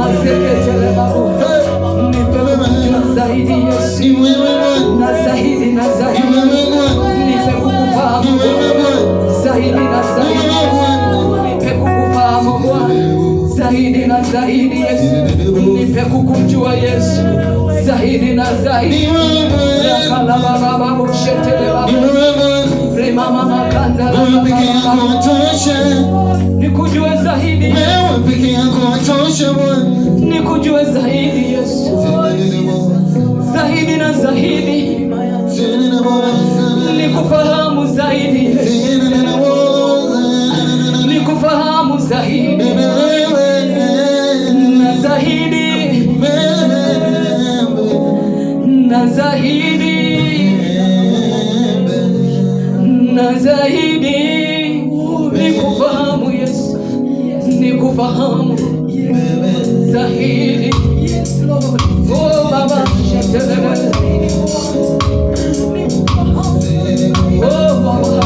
Maseketele babu. Nipe kukujua zaidi Yesu. Na zaidi na zaidi. Nipe kukufahamu zaidi na zaidi. Nipe kukufahamu Bwana zaidi na zaidi Yesu. Nipe kukujua Yesu zaidi na zaidi. Yakala baba babu shetele babu. Rema mama kanda wewe peke yako watosha. Nikujue zaidi. Wewe peke yako watosha Bwana. Nikujue zaidi Yesu. Zaidi na zaidi. Nikufahamu zaidi Yesu. Nikufahamu zaidi. Na zaidi. Na zaidi. Na zaidi. Nikufahamu Yesu. Nikufahamu zaidi. Oh Baba, oh Baba,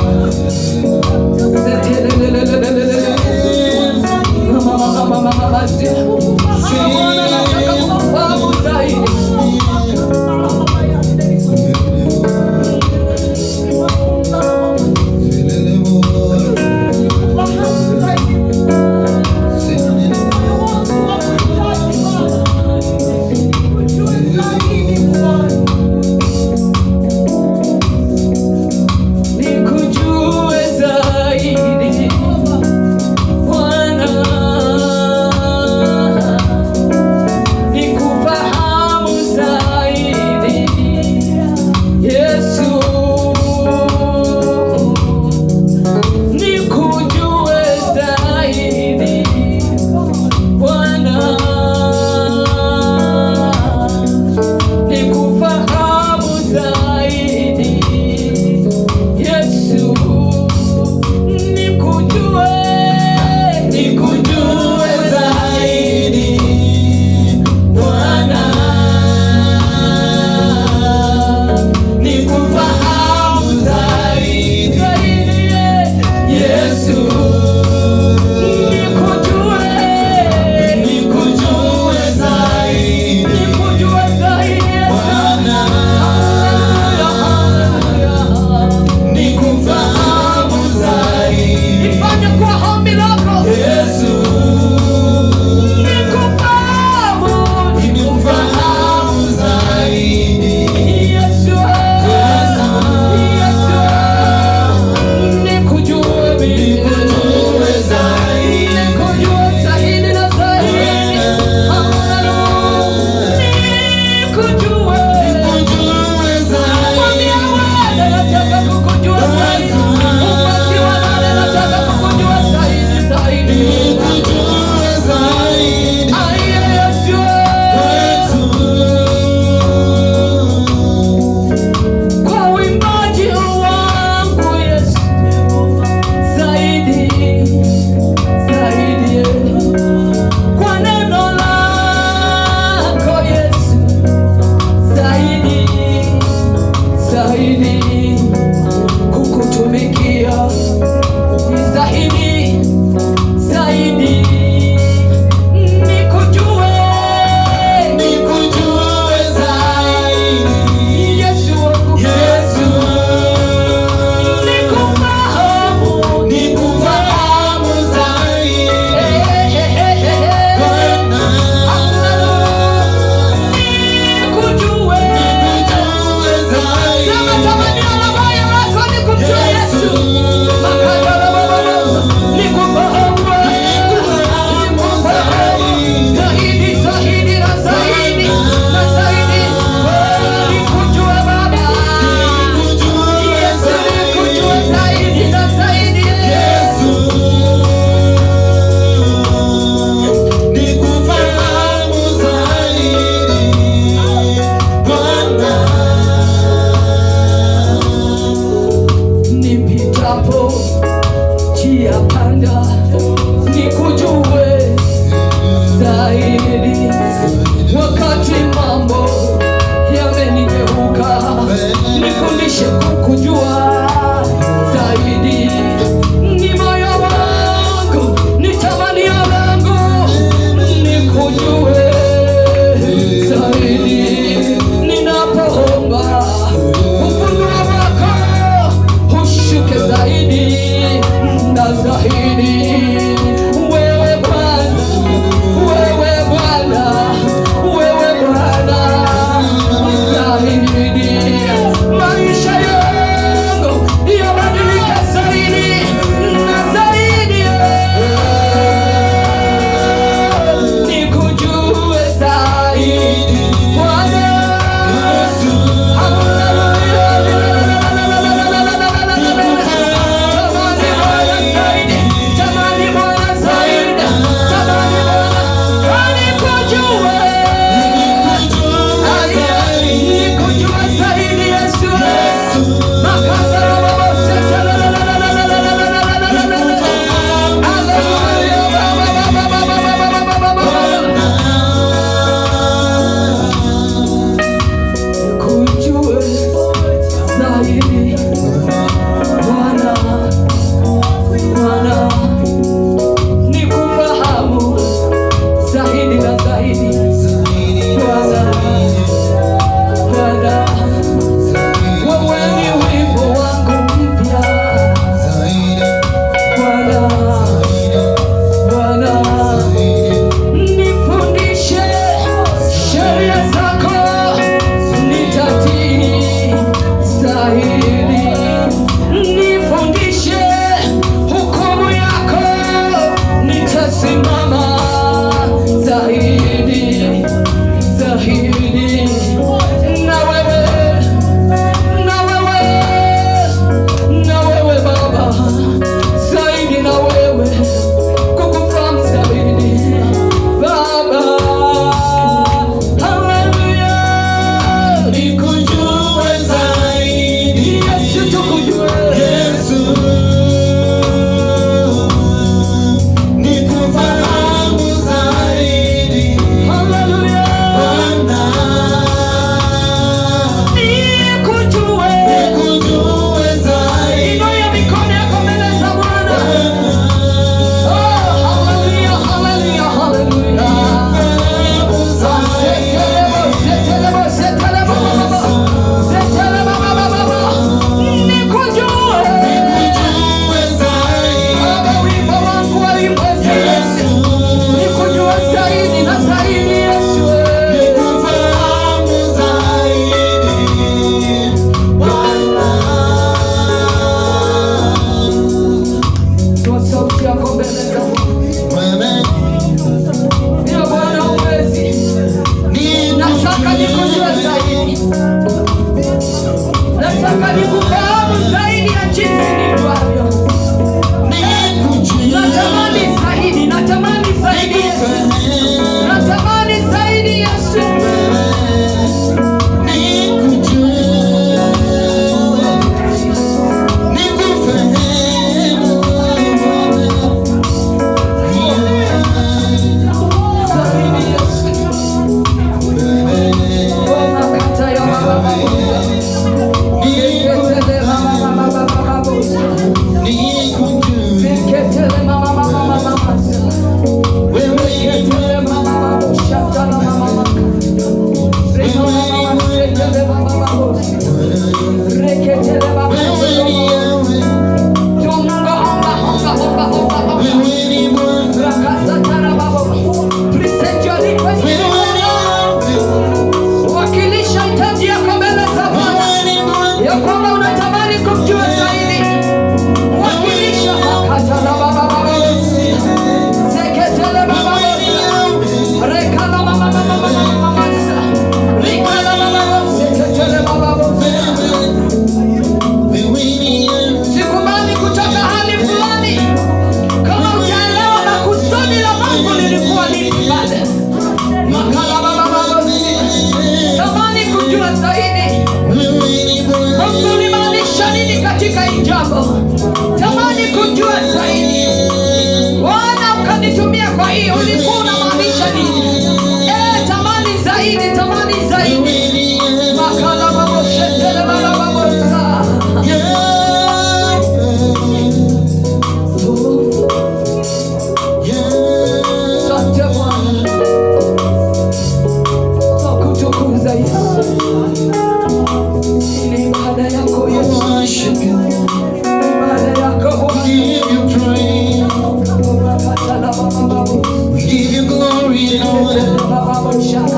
nikujue Nataka nikufahamu zaidi ya jinsi nilivyo. Natamani zaidi, natamani zaidi Yesu. Natamani zaidi Yesu. Tamani kujua zaidi. Bwana ukanitumia kwa hiyo, ulikuwa unamaanisha nini? Tamani zaidi, tamani zaidi. Makala babo shetele baba babo sa. Sante Bwana. Tukutukuza Yesu. Ni ibada yako Yesu. Give you praise. We give you glory and honor.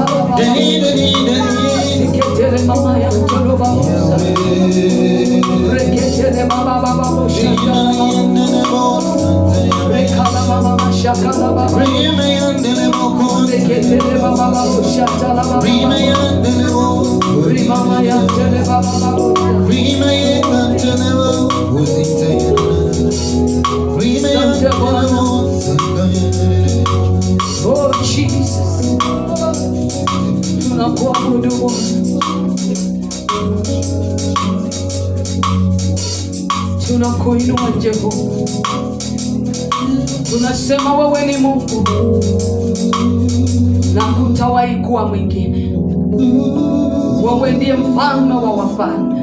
Oh Jesus, tunakuabudu, tunakuinua Jehova, tunasema wewe ni Mungu na hutawahi kuwa mwingine. Wewe ndiye mfalme wa wafalme,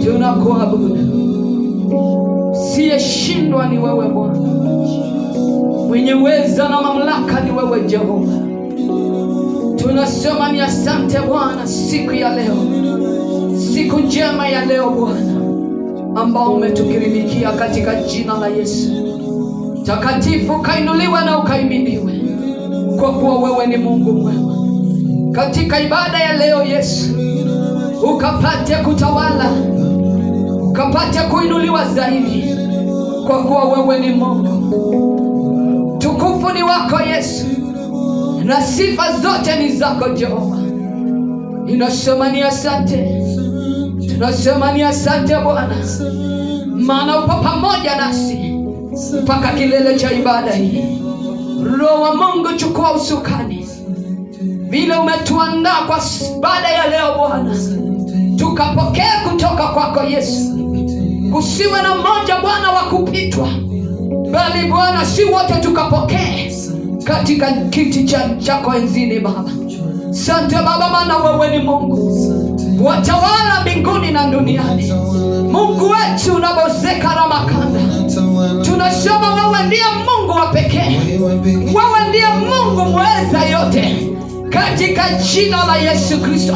tunakuabudu. Siyeshindwa ni wewe Bwana, mwenye uweza na mamlaka ni wewe Jehova. Tunasema ni asante Bwana siku ya leo, siku njema ya leo Bwana, ambao umetukirimikia katika jina la Yesu. Takatifu kainuliwe na ukaiminiwe, kwa kuwa wewe ni Mungu mwema. Katika ibada ya leo Yesu, ukapate kutawala, ukapate kuinuliwa zaidi, kwa kuwa wewe ni Mungu. Tukufu ni wako Yesu, na sifa zote ni zako Jehova. Inasema ni asante, tunasema ni asante Bwana, maana upo pamoja nasi mpaka kilele cha ibada hii. Roho wa Mungu, chukua usukani vile umetuandaa kwa ibada ya leo Bwana, tukapokea kutoka kwako Yesu. Kusiwe na mmoja Bwana wa kupitwa, bali Bwana si wote tukapokee katika kiti chako enzini Baba. Sante Baba, maana wewe ni Mungu watawala mbinguni na duniani. Mungu wetu unabozeka na makanda, tunasema wewe ndiye Mungu wa pekee, wewe ndiye Mungu mweza yote. Katika jina la Yesu Kristo,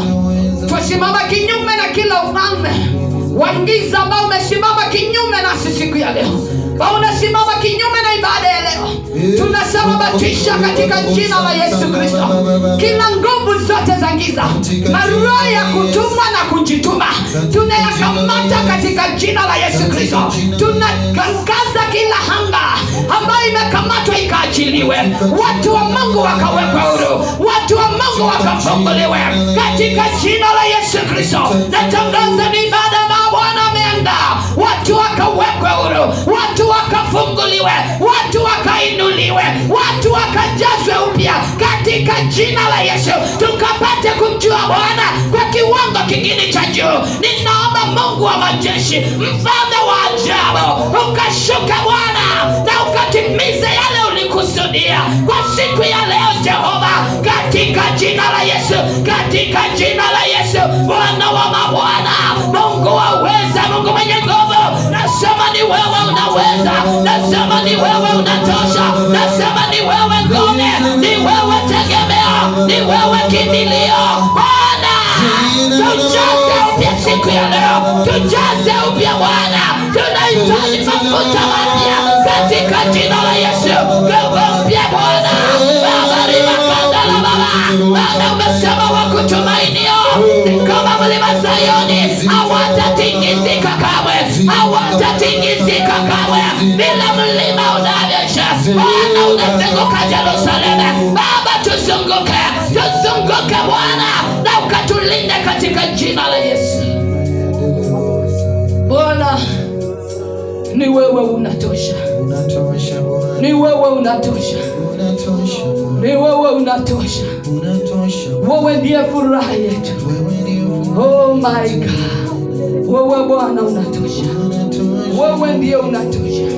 tusimama kinyume na kila ufalme wa giza ambao umesimama kinyume nasi siku ya leo, ambao unasimama kinyume na ibada ya leo. Tunasema batisha katika jina la Yesu Kristo kila nguvu zote za giza, maroho ya kutumwa na kujituma, tunayakabali Tunakamata katika jina la Yesu Kristo. Tunatangaza kila hanga ambayo imekamatwa ikaachiliwe. Watu wa Mungu wakawekwe huru. Watu wa Mungu wakafunguliwe katika jina la Yesu Kristo. Natangaza ni ibada ya Bwana ameandaa. Watu wakawekwe huru. Watu wakafunguliwe. Watu wakainuliwe. Watu wakajazwe upya katika jina la Yesu. Tukapate kumjua Bwana kwa kiwango kingine cha juu. Ninaomba Mungu wa majeshi, mfalme wa ajabu, ukashuka Bwana na ukatimize yale ulikusudia kwa siku ya leo Jehova, katika jina la Yesu, katika jina la Yesu. Bwana wa mabwana, Mungu waweza, Mungu mwenye nguvu, nasema ni wewe unaweza, nasema ni wewe unatosha, nasema ni wewe ngome, ni wewe tegemeo, ni wewe kimbilio. Bwana, tujaze upya siku ya leo, tujaze upya Bwana, tunahitaji mafuta mapya katika jina la Yesu. Nguvu mpya Bwana, habari makanda la Baba. Bwana umesema wakutumainio ni kama mlima Sayuni, hawatatingizika kamwe, hawatatingizika kamwe. Bila mlima unavyosha, Bwana unazunguka Yerusalemu. Baba, tuzunguke, tuzunguke Bwana, na ukatulinde katika jina la Yesu. Bwana, ni wewe unatosha, ni wewe unatosha, ni wewe unatosha. Wewe ndiye furaha yetu. Oh my God, wewe Bwana unatosha, wewe ndiye unatosha.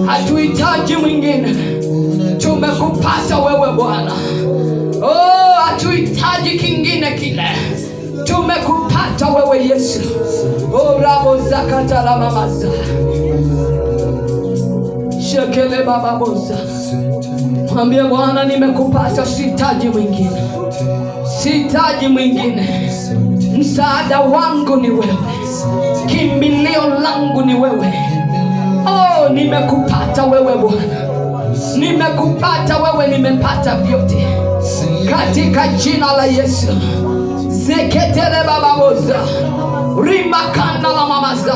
Hatuhitaji mwingine, tumekupata wewe Bwana. Oh, hatuhitaji kingine kile, tumekupata wewe Yesu. Oh, rabo zakata la mamaza shekele baba boza. Mwambie Bwana, nimekupata, sihitaji mwingine, sihitaji mwingine. Msaada wangu ni wewe, kimbilio langu ni wewe. Oh, nimekupata wewe Bwana, nimekupata wewe, nimepata vyote katika jina la Yesu. Zeketele baba boza rimakanda la mamaza,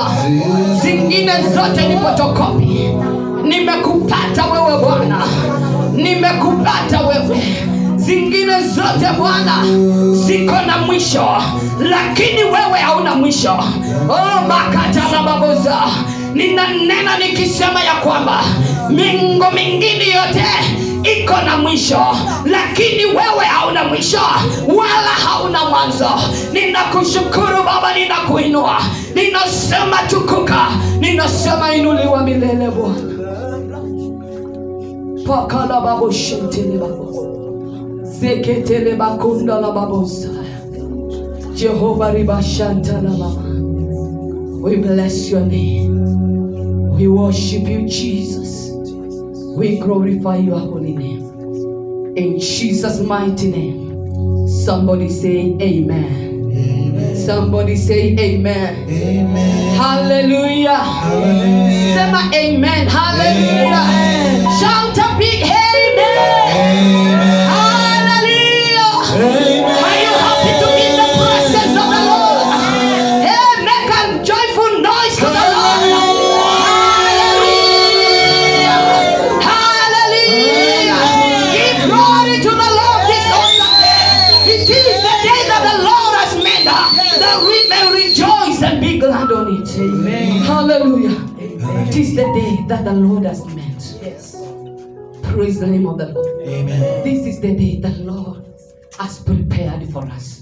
zingine zote ni fotokopi. Nimekupata wewe Bwana, nimekupata wewe. Zingine zote Bwana ziko na mwisho, lakini wewe hauna mwisho. Oh, makata la baboza, ninanena nikisema ya kwamba mingo mingine yote iko na mwisho, lakini wewe hauna mwisho wala hauna mwanzo. Ninakushukuru Baba, ninakuinua, ninasema tukuka, ninasema inuliwa milele Bwana. Pakala babo shentele babo zeketele bakunda la babosa. Jehovah riba shanta la baba. We bless your name, we worship you Jesus, we glorify your holy name. In Jesus' mighty name, somebody say amen. Amen. Somebody say amen. Amen. Hallelujah. Hallelujah. Sema amen. Hallelujah. Amen. Shout a big amen. Amen. Hallelujah. Amen. Are you happy to be in the presence of the Lord? Hey, make a joyful noise to the Lord. Hallelujah. Hallelujah. Give glory to the Lord this awesome day. It is the day that the Lord has made, that we may rejoice and be glad on it. Amen. Hallelujah. Amen. It is the day that the Lord has made. Yes. Praise the name of the Lord. Amen. This is the day the Lord has prepared for us.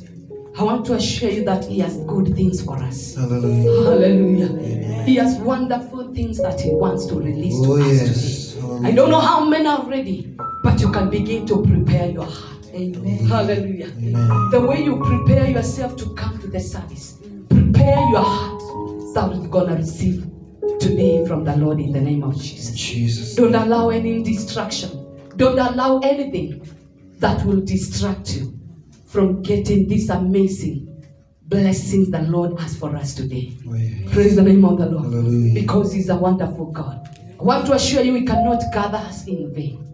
I want to assure you that He has good things for us. Hallelujah. Hallelujah. Amen. He has wonderful things that He wants to release to us today. Hallelujah. I don't know how many are ready, but you can begin to prepare your heart. Amen. Hallelujah. Amen. The way you prepare yourself to come to the service, prepare your heart that you're going to receive today from the Lord in the name of Jesus. Don't allow any distraction. Don't allow anything that will distract you from getting these amazing blessings the Lord has for us today. Oh, yeah. Praise the name of the Lord. Hallelujah. Because He's a wonderful God. I want to assure you, He cannot gather us in vain.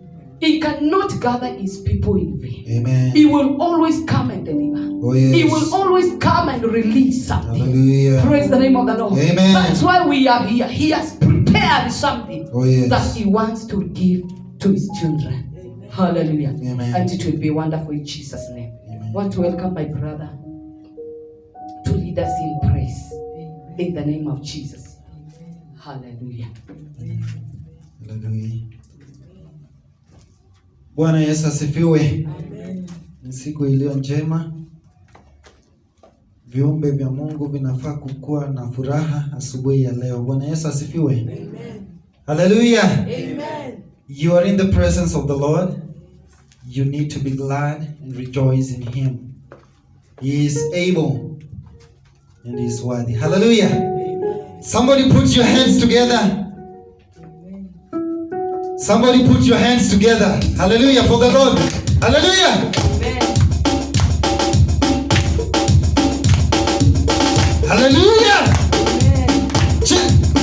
He cannot gather his people in vain. Amen. He will always come and deliver. Oh, yes. He will always come and release something. Hallelujah. Praise the name of the Lord. Amen. That's why we are here. He has prepared something that he wants to give to his children. Amen. Hallelujah. Amen. And it will be wonderful in Jesus' name. Amen. I want to welcome my brother to lead us in praise. In the name of Jesus. Hallelujah. Hallelujah. Bwana Yesu asifiwe. Ni siku iliyo njema. Viumbe vya Mungu vinafaa kukua na furaha asubuhi ya leo. Bwana Yesu asifiwe. Amen. Hallelujah. Amen. You are in the presence of the Lord. You need to be glad and rejoice in Him. He is able and He is worthy. Hallelujah. Amen. Somebody put your hands together. Somebody put your hands together. Hallelujah for the Lord. Hallelujah. Amen. Hallelujah. Amen.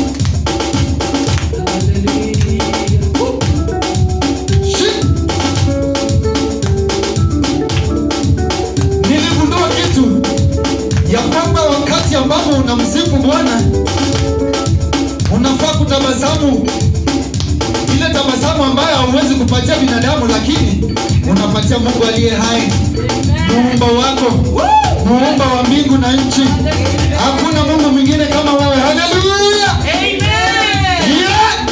Niligundua kitu ya kwamba wakati ambapo unamsifu Bwana unafaa kutabasamu. Ile tabasamu ambayo hauwezi kupatia binadamu, lakini unapatia Mungu aliye hai, muumba wako, muumba wa mbingu na nchi. Hakuna Mungu mwingine kama wewe. Hallelujah. Amen. Yeah.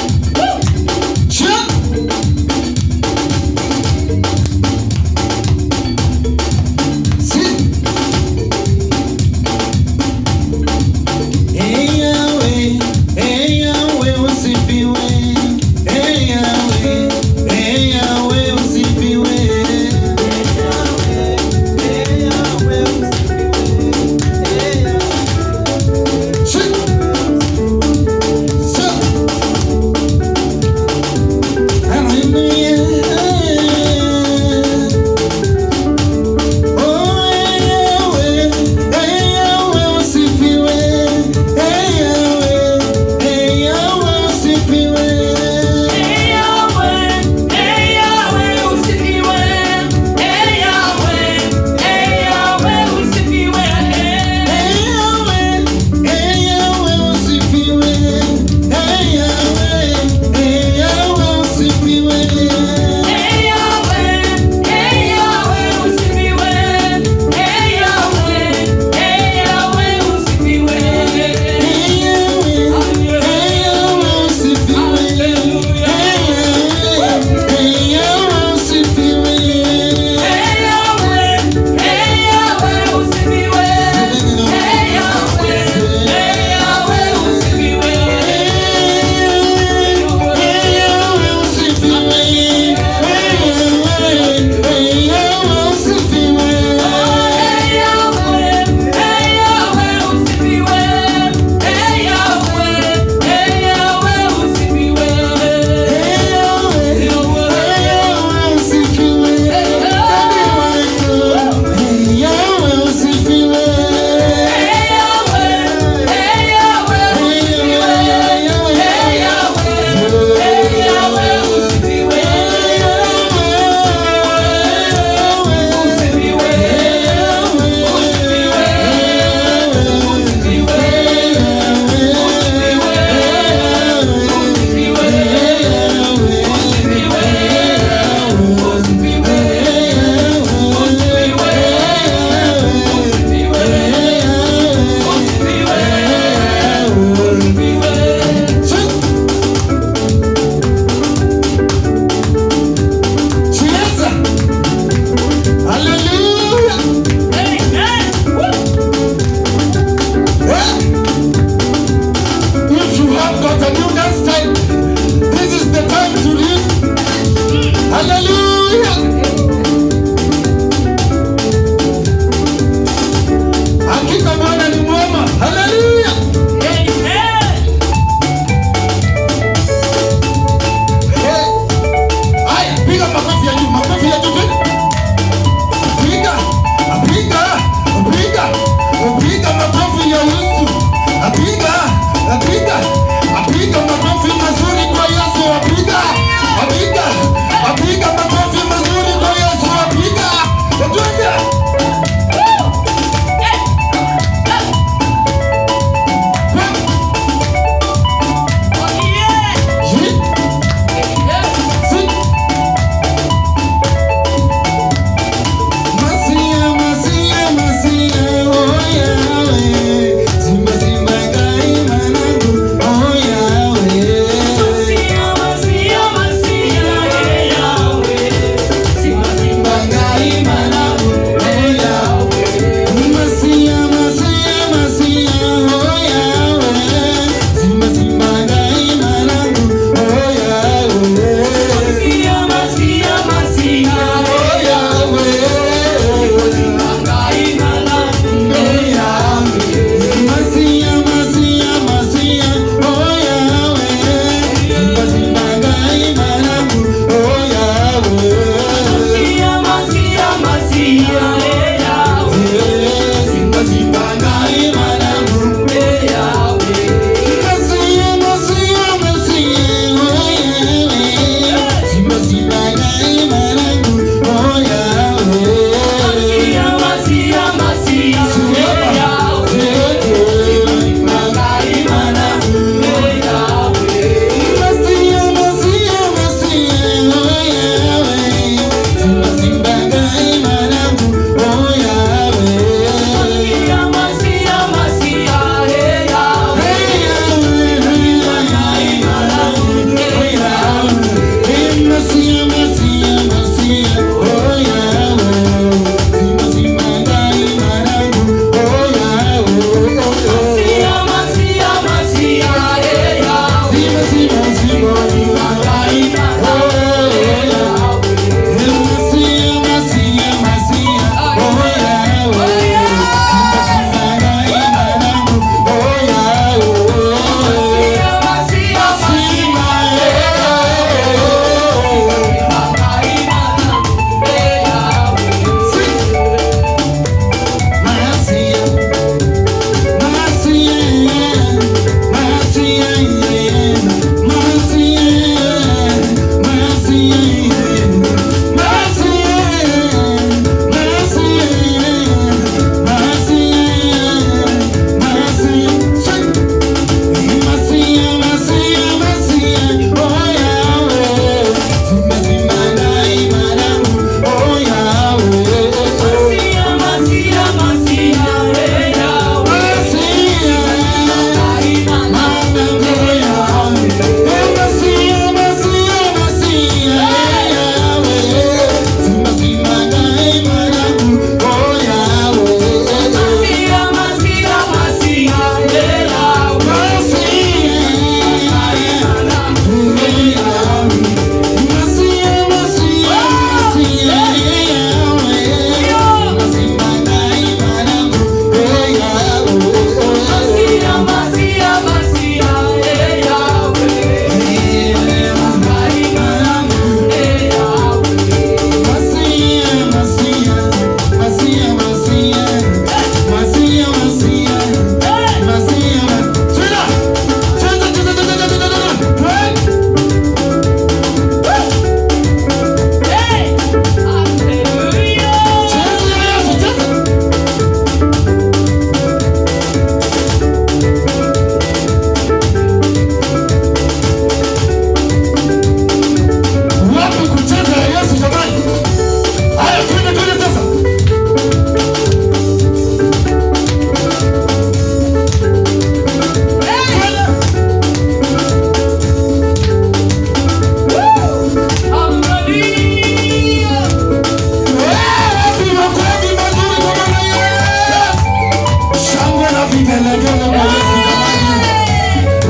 vigelegele kwa Yesu jamani.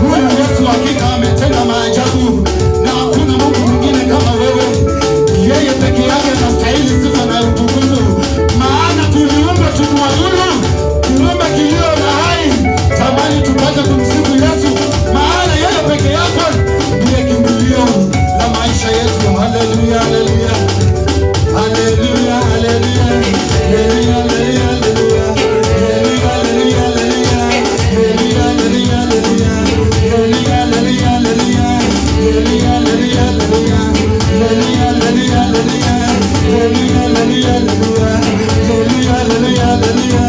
Huyu Yesu hakika ametenda maajabu na hakuna Mungu mwingine kama wewe. Yeye peke yake anastahili sifa na utukufu. Maana tuliumba tumwabudu, tuumbe kilio na hai. Tamani tupate kumsifu Yesu. Maana yeye peke yake ndiye kimbilio la maisha yetu. Haleluya, haleluya. Haleluya, haleluya. Haleluya, haleluya, haleluya. Haleluya, haleluya, haleluya. Haleluya, haleluya, haleluya. Haleluya, haleluya, haleluya. Haleluya, haleluya, haleluya. Haleluya, haleluya, haleluya. Haleluya, haleluya, haleluya. Haleluya, haleluya, haleluya.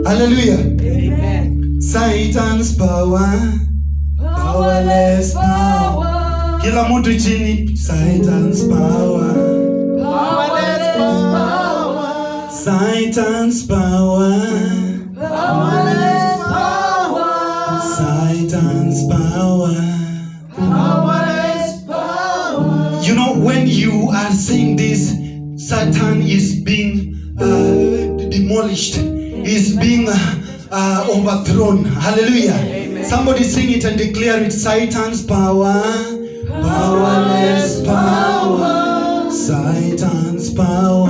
Hallelujah. Amen. Satan's power, powerless power. Kila mtu chini. Satan's power, Powerless power. Satan's power, Powerless power. Satan's power. Powerless power. You know, when you are saying this, Satan is being demolished, is being overthrown. Hallelujah. Amen. Somebody sing it and declare it. Satan's power, powerless power. Satan's power.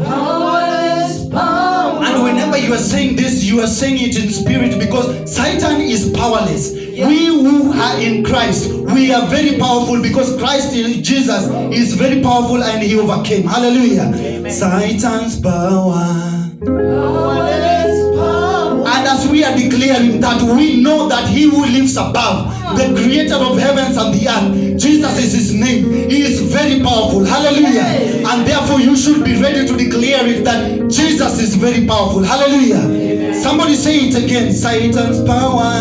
Powerless power. And whenever you are saying this, you are saying it in spirit, because Satan is powerless. We who are in Christ, we are very powerful, because Christ in Jesus is very powerful and he overcame. Hallelujah. Amen. Satan's power. Powerless power. And as we are declaring that, we know that he who lives above, the creator of heavens and the earth, Jesus is his name. He is very powerful. Hallelujah. And therefore you should be ready to declare it that Jesus is very powerful. Hallelujah. Somebody say it again. Satan's power,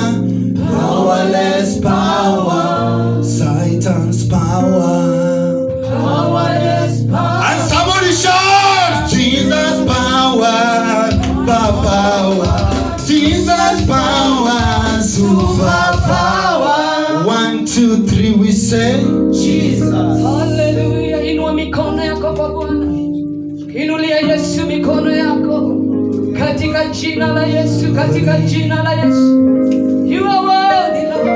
powerless power. Satan's power, Powerless power. and somebody shout, Jesus power, power, Jesus power, super power. 1, 2, 3, we say Jesus. Hallelujah. Inua mikono yako kwa Bwana. Inulia Yesu mikono yako. Katika jina la Yesu, katika jina la Yesu. You are worthy, Lord.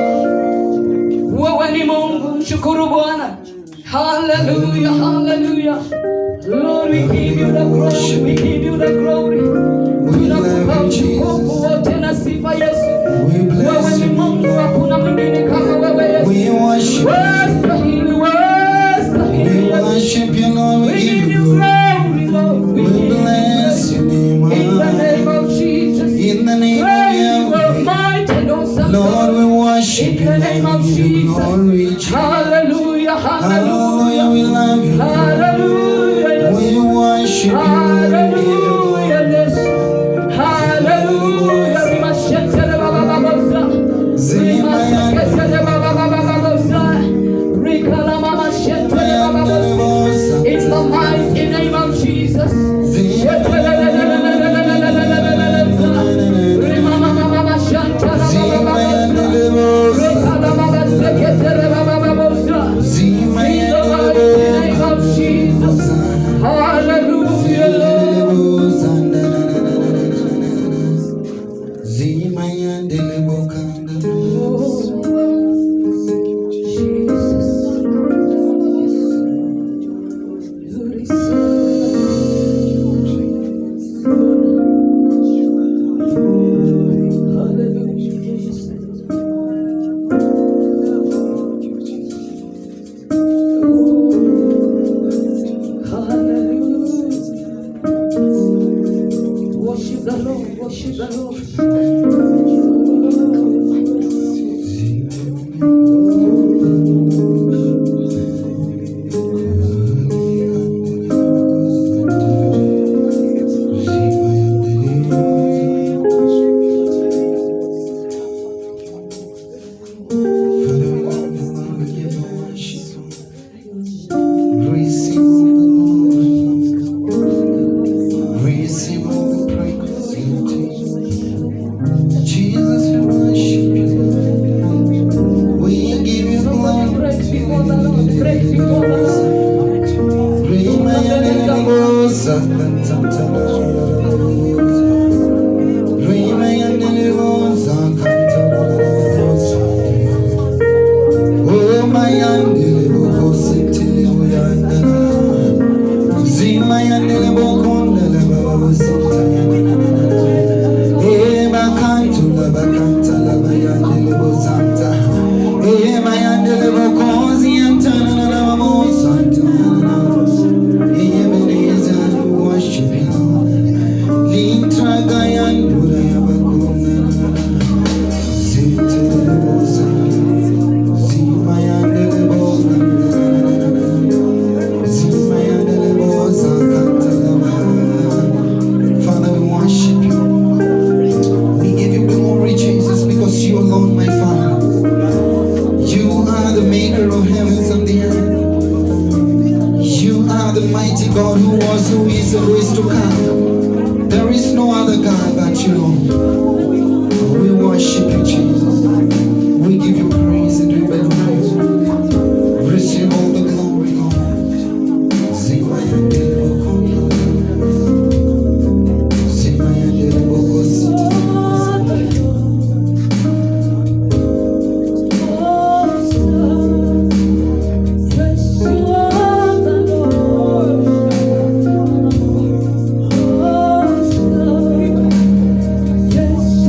Wewe ni Mungu, mshukuru Bwana. Hallelujah, hallelujah. Lord, we give you the glory, we give you the glory. Tunakupa utukufu wote na sifa Yesu. Wewe ni Mungu, hakuna mwingine kama wewe Yesu. we worship you. Wastahili, wastahili We Yesu. worship you, Lord. We We give give you you glory. glory, Lord. We We give you bless your name, in the name Lord. of Jesus. In the name Praise you, of Yahweh. mighty and awesome Lord, we God. worship In you, the name Lord. of We give you glory. Jesus. Hallelujah, Hallelujah, hallelujah. we love you. Hallelujah, yes. We worship you, Lord. We give you glory. Hallelujah, yes. Hallelujah. Rimashekele baba baboza. Rimasekele baba baba baboza. Rikala mama shekele baba baboza. In the mighty name of Jesus. Rimama mama shantala baba baboza. Rikala mama sekele baba baboza. In the mighty name of Jesus. Hallelujah, Lord. Worship the Lord, worship the Lord. Receive all the praise. Jesus, we worship you. We give you Somebody glory. break before the Lord, break before the Lord. Father, we worship you. you, Lord. We worship you, Jesus. We give you praise and we belong to you. Receive all the glory, Lord. Sing my Yes.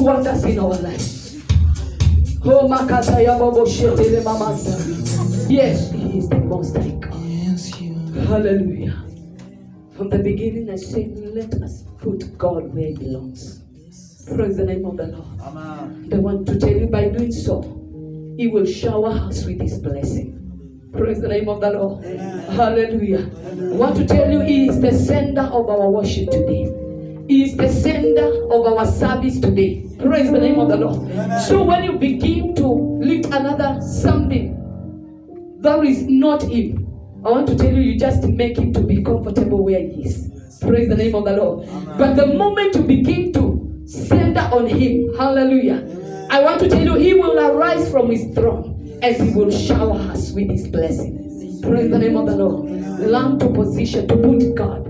do wonders in our lives. Oh, Makata Yabobo Shetele Mamanda. Yes, He is the Most High God. Yes, you are. Hallelujah. From the beginning, I said, let us put God where He belongs. Praise the name of the Lord. Amen. I want to tell you, by doing so, He will shower us with His blessing. Praise the name of the Lord. Hallelujah. I want to tell you, He is the sender of our worship today. He is the sender of our service today. Praise the name of the Lord. So when you begin to lift another something that is not Him, I want to tell you, you just make Him to be comfortable where He is. Praise the name of the Lord. But the moment you begin to center on Him, hallelujah, I want to tell you, He will arise from His throne and He will shower us with His blessing. Praise the name of the Lord. Learn to position, to put God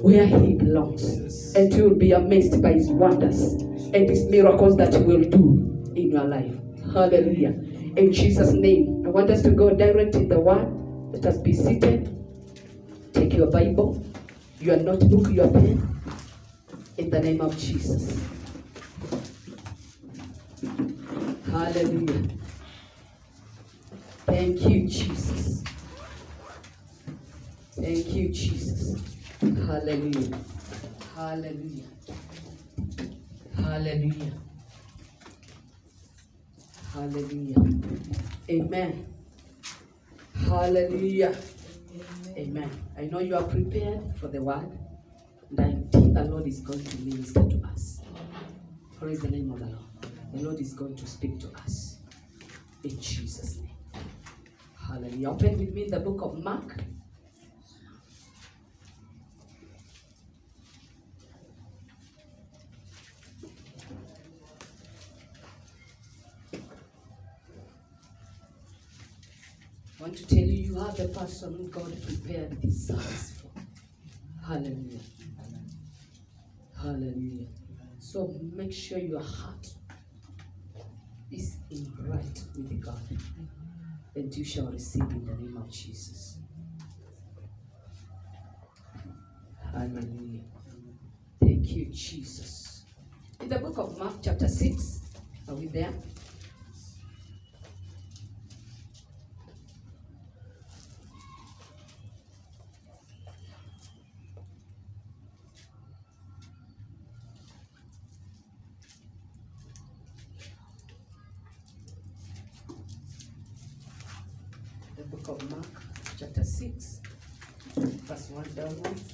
where He belongs, and you will be amazed by His wonders and His miracles that He will do in your life. Hallelujah. In Jesus' name, I want us to go direct in the Word. Let us be seated. Take your Bible, your notebook, your pen, in the name of Jesus. Hallelujah. Thank you, Jesus. Thank you, Jesus. Hallelujah. Hallelujah. Hallelujah. Hallelujah. Amen. Hallelujah. Amen. I know you are prepared for the word, and I think the Lord is going to minister to us. Praise the name of the Lord. The Lord is going to speak to us in Jesus' name. Hallelujah. Open with me in the book of Mark. I want to tell you, you are the person who God prepared this service for. Hallelujah. Hallelujah. So make sure your heart is in right with God, and you shall receive in the name of Jesus. Hallelujah. Thank you, Jesus. In the book of Mark, chapter 6, are we there? The book of Mark, chapter 6, verse 1 downwards.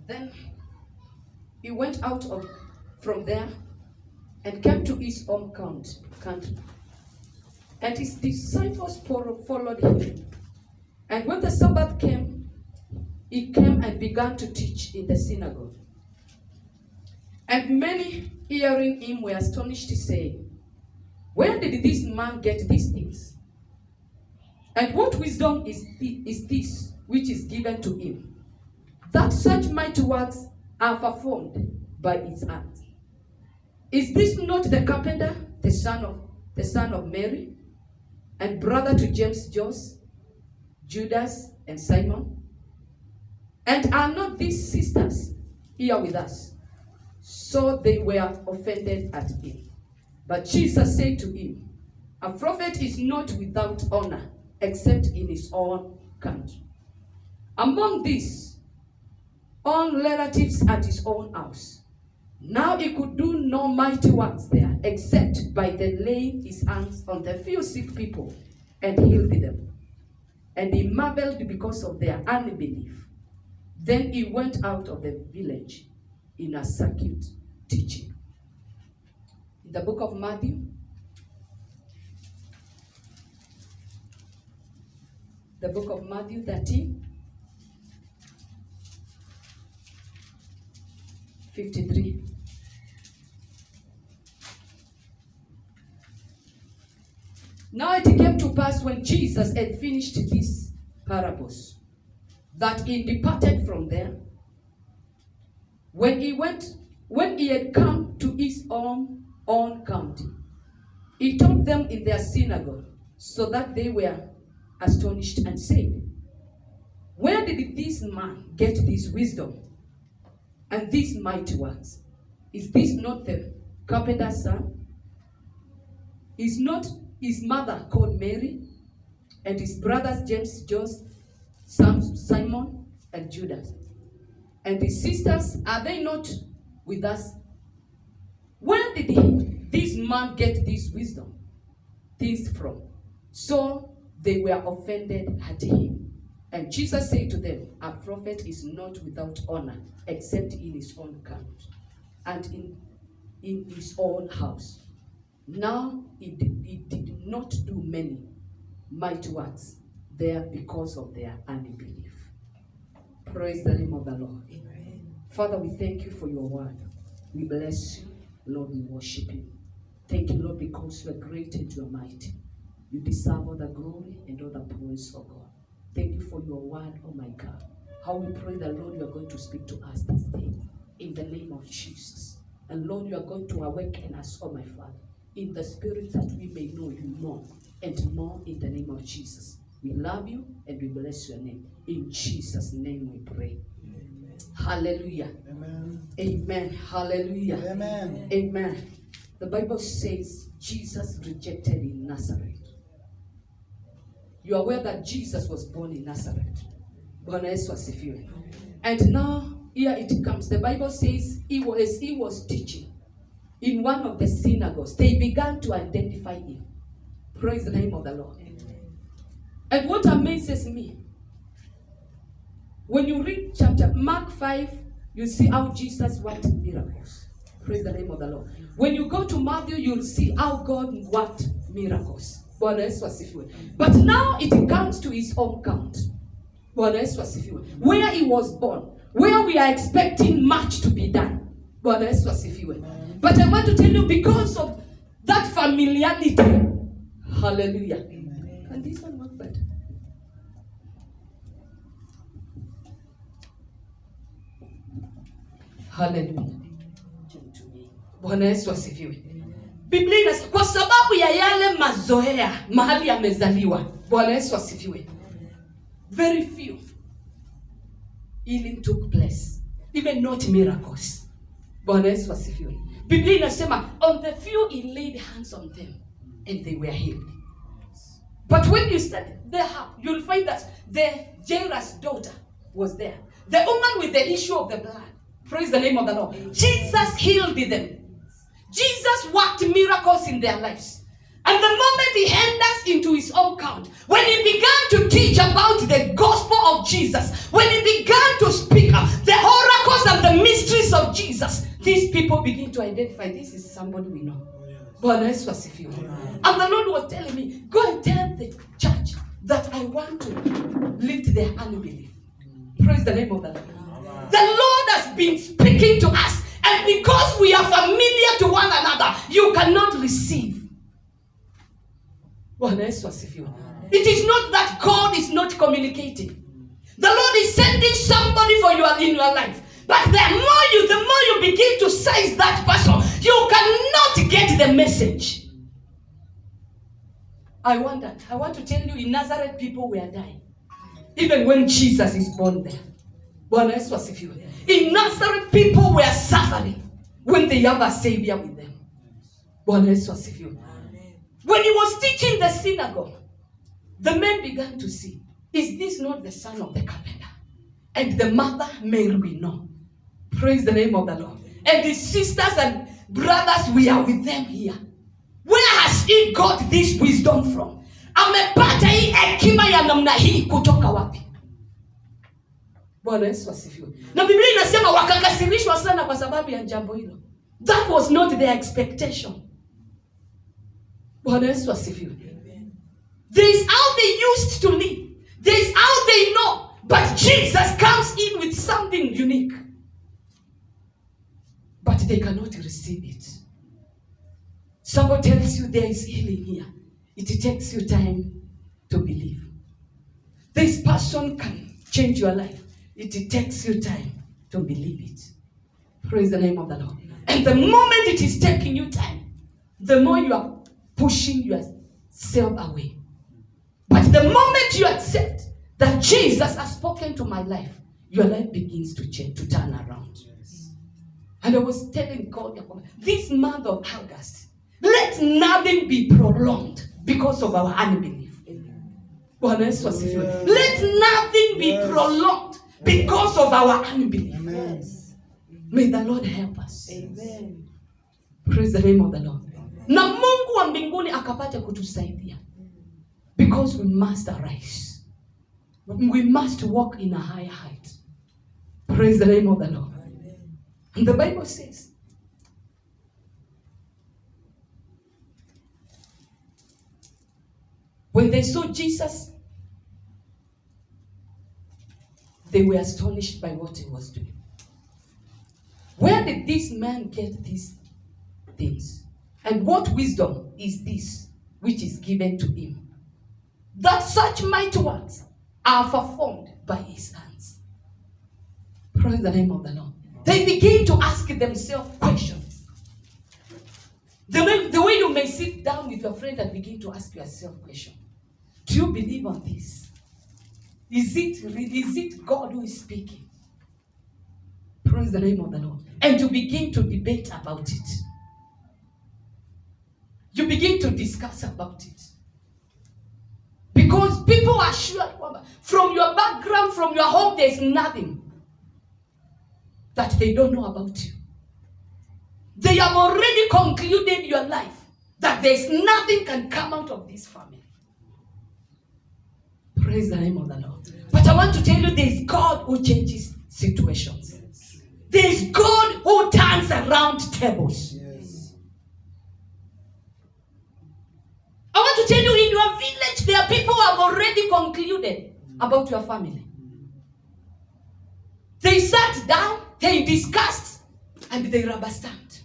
Then he went out from there and came to his own country. And his disciples followed him. And when the Sabbath came, he came and began to teach in the synagogue. And many hearing him were astonished, saying, where did this man get these things? And what wisdom is this which is given to him, that such mighty works are performed by his hands? Is this not the carpenter, the son of Mary, and brother to James, Judas, and Simon? And are not these sisters here with us? So they were offended at him. But Jesus said to him, a prophet is not without honor, except in his own country, among these own relatives at his own house. Now he could do no mighty works there, except by the laying his hands on the few sick people and healed them. And he marveled because of their unbelief. Then he went out of the village in a circuit teaching. In the book of Matthew, the book of Matthew 13, 53. Now it came to pass, when Jesus had finished these parables, that he departed from there. When he had come to his own county, he taught them in their synagogue, so that they were astonished and said, Where did this man get this wisdom and these mighty words? Is this not the carpenter's son? Is not his mother called Mary, and his brothers James, Joseph, Simon, and Judas? And his sisters, are they not with us? Where did this man get this wisdom, things from? So they were offended at him. And Jesus said to them, a prophet is not without honor, except in his own country and in his own house. Now he did not do many mighty works there because of their unbelief. Praise the name of the Lord. Amen. Father, we thank you for your word. We bless you. Lord, we worship you. Thank you, Lord, because you are great and you are mighty. You deserve all the glory and all the praise, oh God. Thank you for your word, oh my God. How we pray that, Lord, you are going to speak to us this day in the name of Jesus. And Lord, you are going to awaken us, oh my Father, in the spirit that we may know you more and more in the name of Jesus. We love you and we bless your name. In Jesus' name we pray. Amen. Hallelujah. Amen. Amen. Hallelujah. Amen. Amen. The Bible says Jesus rejected in Nazareth. You are aware that Jesus was born in Nazareth. Bwana Yesu asifiwe. And now here it comes. The Bible says he was teaching in one of the synagogues. They began to identify him. Praise the name of the Lord. And what amazes me, when you read chapter Mark 5, you see how Jesus worked miracles. Praise the name of the Lord. When you go to Matthew, you'll see how God worked miracles. Bwana Yesu asifiwe. But now it comes to his own count. Bwana Yesu asifiwe. Where he was born, where we are expecting much to be done. Bwana Yesu asifiwe. But I want to tell you, because of that familiarity, hallelujah. And this one work better. Hallelujah. Bwana Yesu asifiwe. Biblia inasema kwa sababu ya yale mazoea mahali amezaliwa. Bwana Yesu asifiwe. Very few healing took place. Even not miracles. Bwana Yesu asifiwe. Biblia inasema on the few he laid hands on them and they were healed. But when you study there, you'll find that the Jairus' daughter was there. The woman with the issue of the blood. Praise the name of the Lord. Jesus healed them. Jesus worked miracles in their lives. And the moment he enters into his own count, when he began to teach about the gospel of Jesus, when he began to speak the oracles and the mysteries of Jesus, these people begin to identify, this is somebody we know. Bwana Yesu asifiwe. And the Lord was telling me, go and tell the church that I want to lift their unbelief. Praise the name of the Lord. The Lord has been speaking to us, and because we are familiar to one another, you cannot receive. Bwana Yesu asifiwe. It is not that God is not communicating. The Lord is sending somebody for you in your life. But the more you begin to size that person, you cannot get the message. I want to tell you, in Nazareth, people were dying. Even when Jesus is born there. Bwana Yesu asifiwe. In Nazareth, people were suffering when they have a savior with them. Bwana Yesu asifiwe. When he was teaching the synagogue, the men began to see, is this not the son of the carpenter? And the mother Mary we know. Praise the name of the Lord. And his sisters and brothers, we are with them here. Where has he got this wisdom from? Amepata hii hekima ya namna hii kutoka wapi? Bwana Yesu asifiwe. Na Biblia inasema wakakasirishwa sana kwa sababu ya jambo hilo. That was not their expectation. Bwana Yesu asifiwe. There is how they used to live. There is how they know. But Jesus comes in with something unique. But they cannot receive it. Somebody tells you there is healing here. It takes you time to believe. This person can change your life. It takes you time to believe it. Praise the name of the Lord. And the moment it is taking you time, the more you are pushing yourself away. But the moment you accept that Jesus has spoken to my life, your life begins to change, to turn around. And I was telling God, this month of August, let nothing be prolonged because of our unbelief. Let nothing be prolonged because of our unbelief. May the Lord help us. Amen. Praise the name of the Lord. Na Mungu wa mbinguni akapate kutusaidia. Because we must arise. We must walk in a higher height. Praise the name of the Lord. And the Bible says, when they saw Jesus, they were astonished by what he was doing. Where did this man get these things? And what wisdom is this which is given to him, that such mighty works are performed by his hands? Praise the name of the Lord. They begin to ask themselves questions. The way you may sit down with your friend and begin to ask yourself questions. Do you believe on this? Is it God who is speaking? Praise the name of the Lord. And you begin to debate about it. You begin to discuss about it. Because people are sure from your background, from your home, there's nothing that they don't know about you. They have already concluded your life that there's nothing can come out of this family. Praise the name of the Lord. But I want to tell you, there's God who changes situations. There's God who turns around tables. Yes. I want to tell you, in your village, there are people who have already concluded about your family. They sat down, they discussed, and they rubber stamped.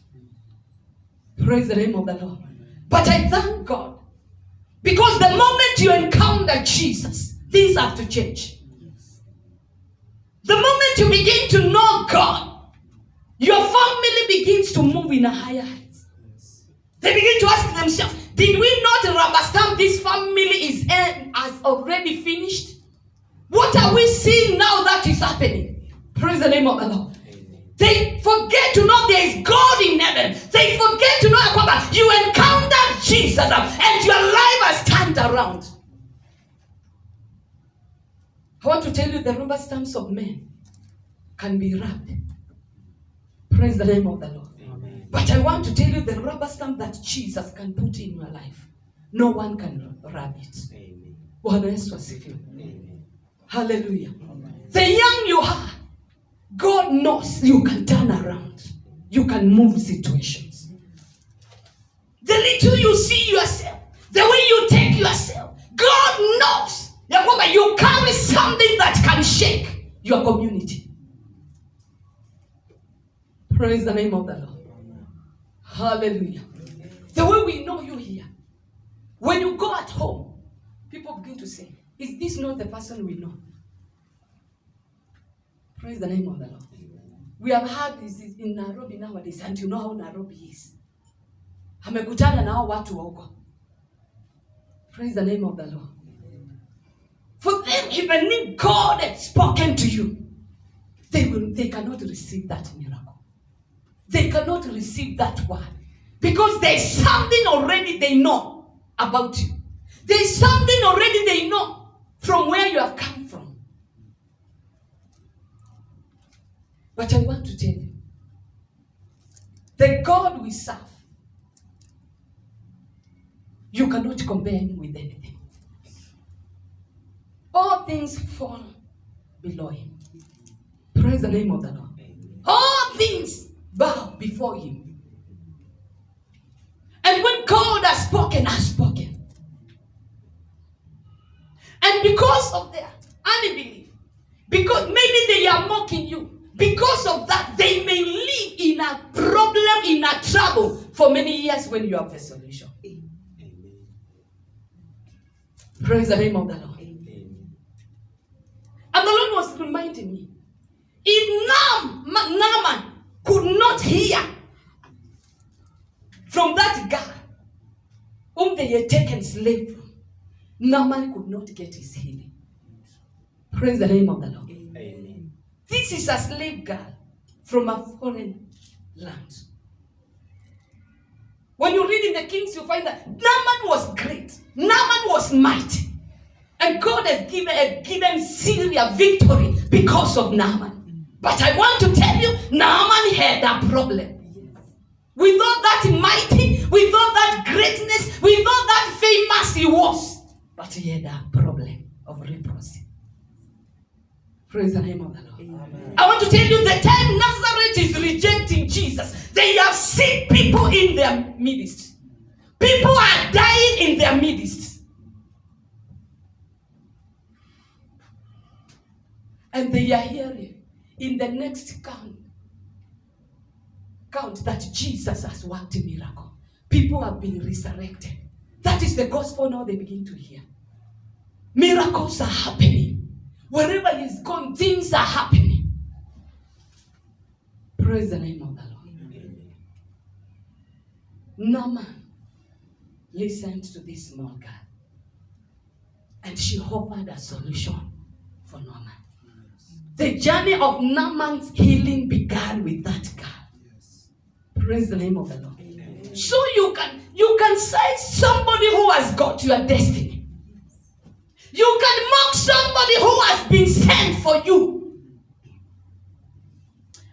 Praise the name of the Lord. But I thank God, because the moment you encounter Jesus, things have to change. The moment you begin to know God, your family begins to move in a higher height. They begin to ask themselves, did we not rubber stamp this family has already finished? What are we seeing now that is happening? Praise the name of the Lord. They forget to know there is God in heaven. They forget to know that you encountered Jesus and your life has turned around. I want to tell you, the rubber stamps of men can be rubbed. Praise the name of the Lord. Amen. But I want to tell you, the rubber stamp that Jesus can put in your life, no one can rub it. Amen. Hallelujah. Amen. The young you are, God knows you can turn around. You can move situations. The little you see yourself, the way you take yourself, God knows you carry something that can shake your community. Praise the name of the Lord. Hallelujah. The way we know you here, when you go at home, people begin to say, is this not the person we know? Praise the name of the Lord. We have had this in Nairobi nowadays, and you know how Nairobi is. Amekutana na hao watu wako. Praise the name of the Lord. For them, even if God had spoken to you, they cannot receive that miracle. They cannot receive that word. Because there's something already they know about you. There's something already they know from where you have come from. But I want to tell you, the God we serve, you cannot compare him with anything. All things fall below him. Praise the name of the Lord. All things bow before him. And when God has spoken. And because of their unbelief, because maybe they are mocking you, because of that, they may live in a problem, in a trouble for many years when you have the solution. Amen. Praise the name of the Lord. And the Lord was reminding me, if Naaman could not hear from that guy whom they had taken slave from, Naaman could not get his healing. Praise the name of the Lord. Amen. This is a slave girl from a foreign land. When you read in the Kings, you find that Naaman was great. Naaman was mighty. And God has given Syria victory because of Naaman. But I want to tell you, Naaman had a problem. With all that mighty, with all that greatness, with all that famous he was, but he had a problem of leprosy. Praise the name of the Lord. Amen. I want to tell you, the time Nazareth is rejecting Jesus, they have sick people in their midst. People are dying in their midst. And they are hearing in the next count that Jesus has worked a miracle. People have been resurrected. That is the gospel now they begin to hear. Miracles are happening. Wherever he's gone, things are happening. Praise the name of the Lord. Amen. Naaman listened to this small girl. And she offered a solution for Naaman. The journey of Naaman's healing began with that girl. Praise the name of the Lord. Amen. So you can say somebody who has got your destiny. You can mock somebody who has been sent for you.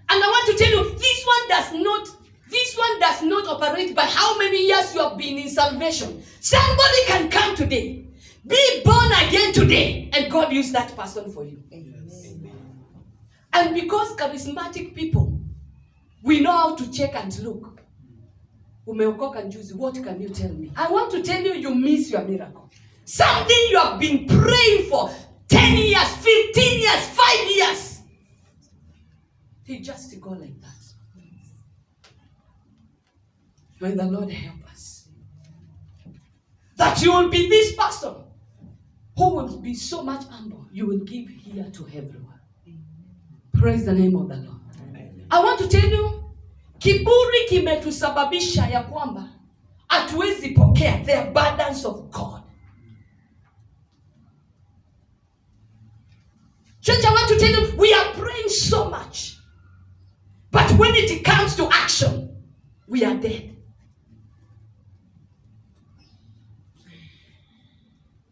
And I want to tell you, this one does not operate by how many years you have been in salvation. Somebody can come today, be born again today, and God use that person for you. Amen. And because charismatic people, we know how to check and look. Umeokoka njuzi, what can you tell me? I want to tell you, you miss your miracle. Something you have been praying for 10 years, 15 years, 5 years. They just go like that. May the Lord help us. That you will be this person who will be so much humble. You will give here to everyone. Praise the name of the Lord. Amen. I want to tell you, kiburi kimetusababisha ya kwamba hatuwezi pokea the abundance of God. Church, I want to tell you, we are praying so much. But when it comes to action, we are dead.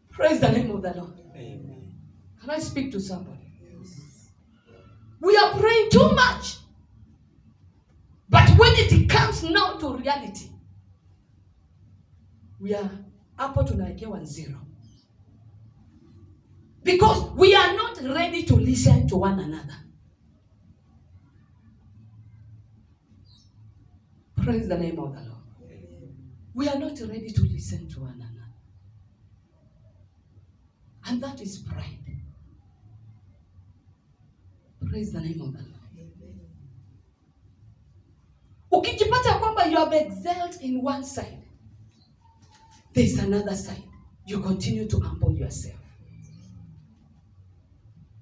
Praise the name of the Lord. Amen. Can I speak to somebody? Yes. We are praying too much. But when it comes now to reality, we are hapo tunawekewa 0. Because we are not ready to listen to one another. Praise the name of the Lord. Amen. We are not ready to listen to one another. And that is pride. Praise the name of the Lord. Ukijipata kwamba you have excelled in one side, there is another side. You continue to humble yourself.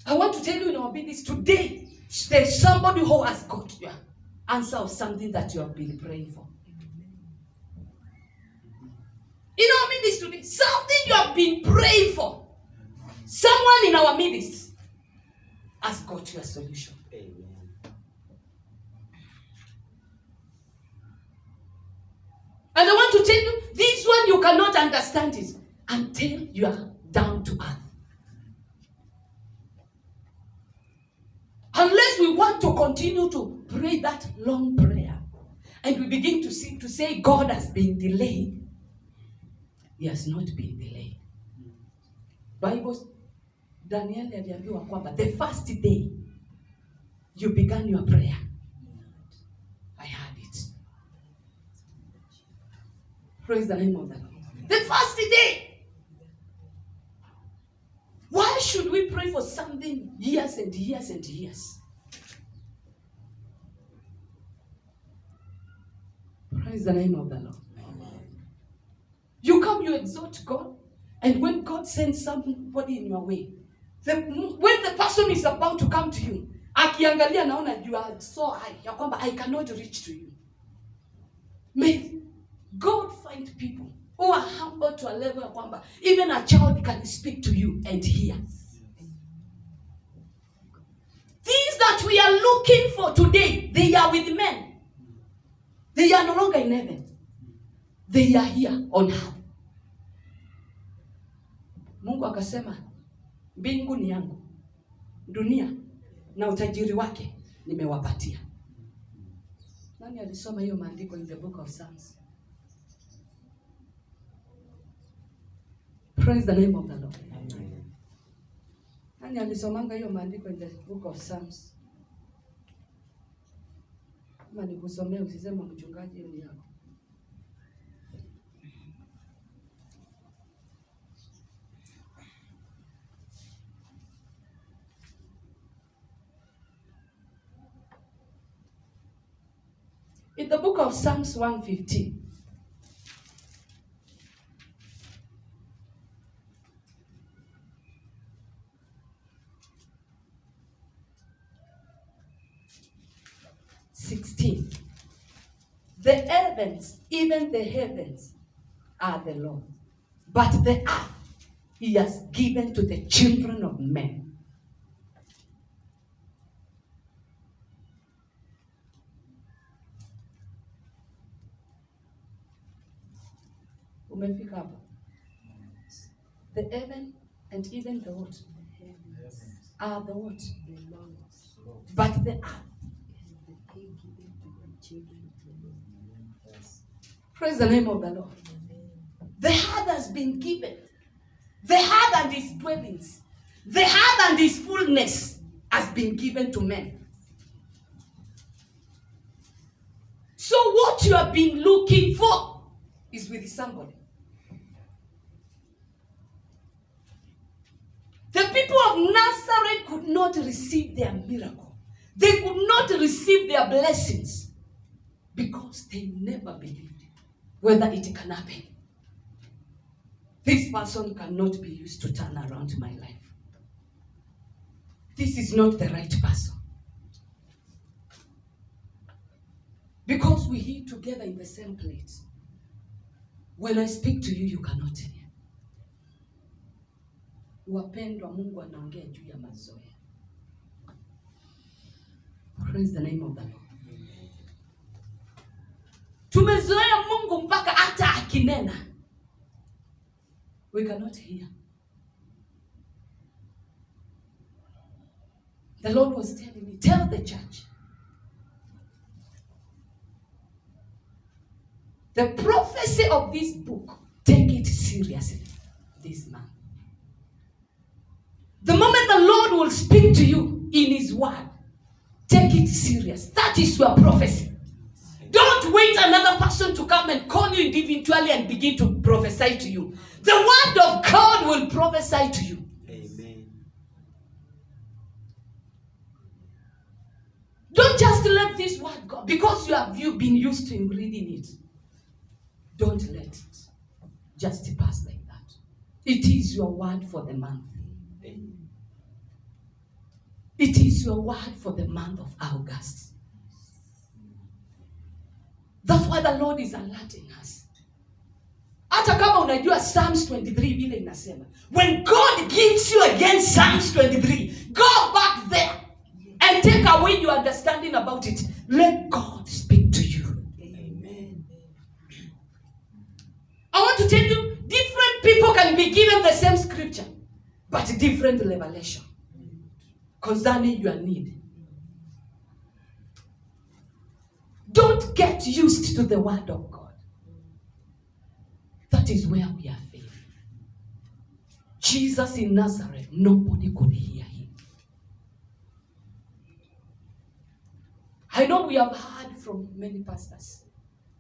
I want to tell you in our business today, there's somebody who has got your answer of something that you have been praying for. In our midst today, something you have been praying for. Someone in our midst has got your solution. Amen. And I want to tell you, this one you cannot understand it until you are down to earth. Unless we want to continue to pray that long prayer and we begin to say God has been delayed, He has not been delayed. Bible, Daniel aliambiwa kwamba the first day you began your prayer, I heard it. Praise the name of the Lord. The first day. Why should we pray for something years and years and years? Praise the name of the Lord. Amen. You come, you exhort God, and when God sends somebody in your way, when the person is about to come to you, akiangalia naona you are so high, ya kwamba I cannot reach to you. May God find people who are humble to a level ya kwamba even a child can speak to you and hear. things that we are looking for today, they are with men. They are no longer in heaven. They are here on earth. Mungu akasema, mbingu ni yangu, dunia na utajiri wake nimewapatia. Nani alisoma hiyo maandiko in the book of Psalms? Praise the name of the Lord. Nani alisomanga hiyo maandiko in the book of Psalms? Kama nikusomea usisema mchungaji ni yako. In the book of Psalms 115. The heavens, even the heavens, are the Lord, but the earth He has given to the children of men. Umefika hapo? The heaven and even the what? Are the what? But the earth. Praise the name of the Lord. The earth has been given. The earth and its dwellings. The earth and its fullness has been given to men. So what you have been looking for is with somebody. The people of Nazareth could not receive their miracle. They could not receive their blessings because they never believed whether it can happen. This person cannot be used to turn around my life. This is not the right person. Because we eat together in the same plate. When I speak to you, you cannot hear. Wapendwa, Mungu anaongea juu ya mazoea. Praise the name of the Lord. Tumezoea Mungu mpaka hata akinena we cannot hear. The Lord was telling me, tell the church, the prophecy of this book, take it seriously this month. The moment the Lord will speak to you in His word, take it serious. That is your prophecy. Don't wait another person to come and call you individually and begin to prophesy to you. The word of God will prophesy to you. Amen. Don't just let this word go because you've been used to reading it. Don't let it just pass like that. It is your word for the month. It is your word for the month of August. That's why the Lord is alerting us. Hata kama unajua Psalms 23 vile inasema, when God gives you again Psalms 23, go back there and take away your understanding about it. Let God speak to you. Amen. I want to tell you, different people can be given the same scripture, but different revelation concerning your need. Don't get used to the word of God. That is where we are failing. Jesus in Nazareth, nobody could hear him. I know we have heard from many pastors,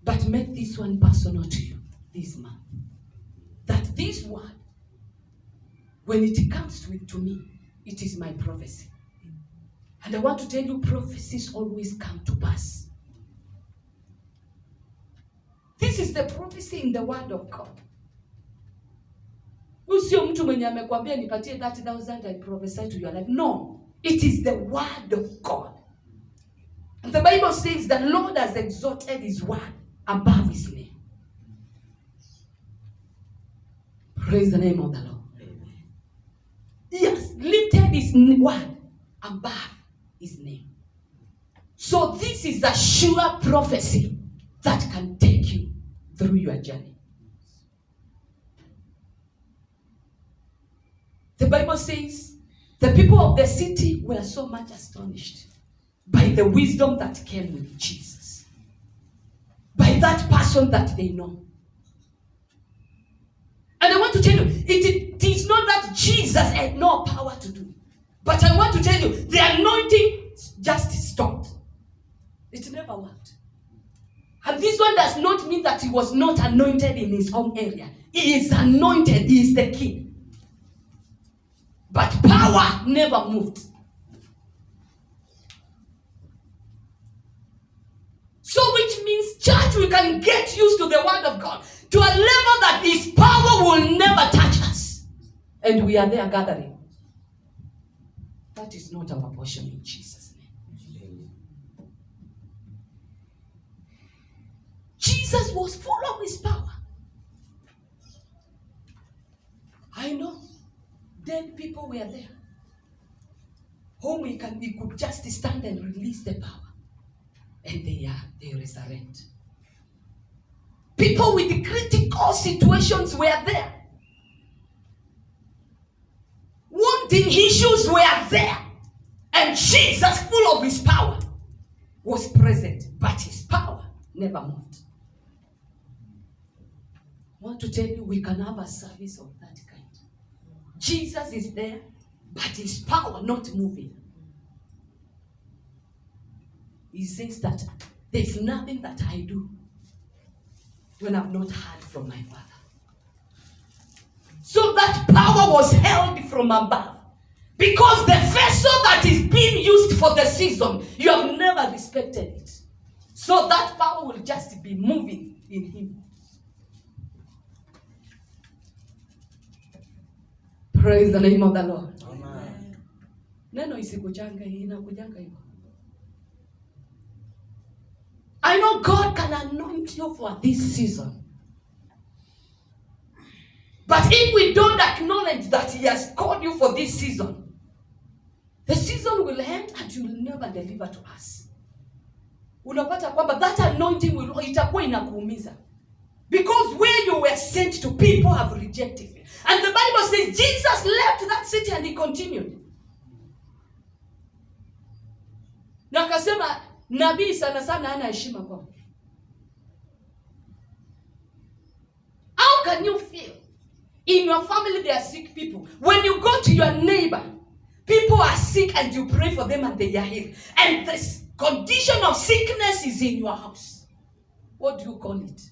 but make this one personal to you this month. That this word, when it comes to me, it is my prophecy. And I want to tell you, prophecies always come to pass. This is the prophecy in the word of God. Usio mtu mwenye amekwambia nipatie 30,000 I prophesy to your life. No, it is the word of God. And the Bible says the Lord has exalted his word above his name. Praise the name of the Lord. He has lifted his word above his his name. So this is a sure prophecy that can take you through your journey. The Bible says the people of the city were so much astonished by the wisdom that came with Jesus, by that person that they know. And I want to tell you, it is not that Jesus had no power to do, but I want to tell you, the anointing just stopped. It never worked. And this one does not mean that he was not anointed in his home area. He is anointed, he is the king. But power never moved. So which means, church, we can get used to the word of God to a level that his power will never touch us. And we are there gathering. That is not our portion in Jesus' name. Jesus was full of his power. I know dead people were there, whom we could just stand and release the power, and they resurrect. People with critical situations were there. Wounding issues were there, and Jesus, full of his power, was present, but his power never moved. I want to tell you, we can have a service of that kind. Jesus is there, but his power not moving. He says that there's nothing that I do when I've not heard from my Father. So that power was held from above. Because the vessel that is being used for the season, you have never respected it. So that power will just be moving in him. Praise the name of the Lord. Amen. Neno isikujanga inakujanga hivyo. I know God can anoint you for this season. But if we don't acknowledge that he has called you for this season, the season will end and you will never deliver to us. Unapata kwamba that anointing itakuwa inakuumiza. Because where you were sent to, people have rejected it. And the Bible says Jesus left that city and he continued. Na akasema nabii sana hana heshima kwao. How can you feel? In your family there are sick people. When you go to your neighbor, people are sick and you pray for them and they are healed. And this condition of sickness is in your house. What do you call it?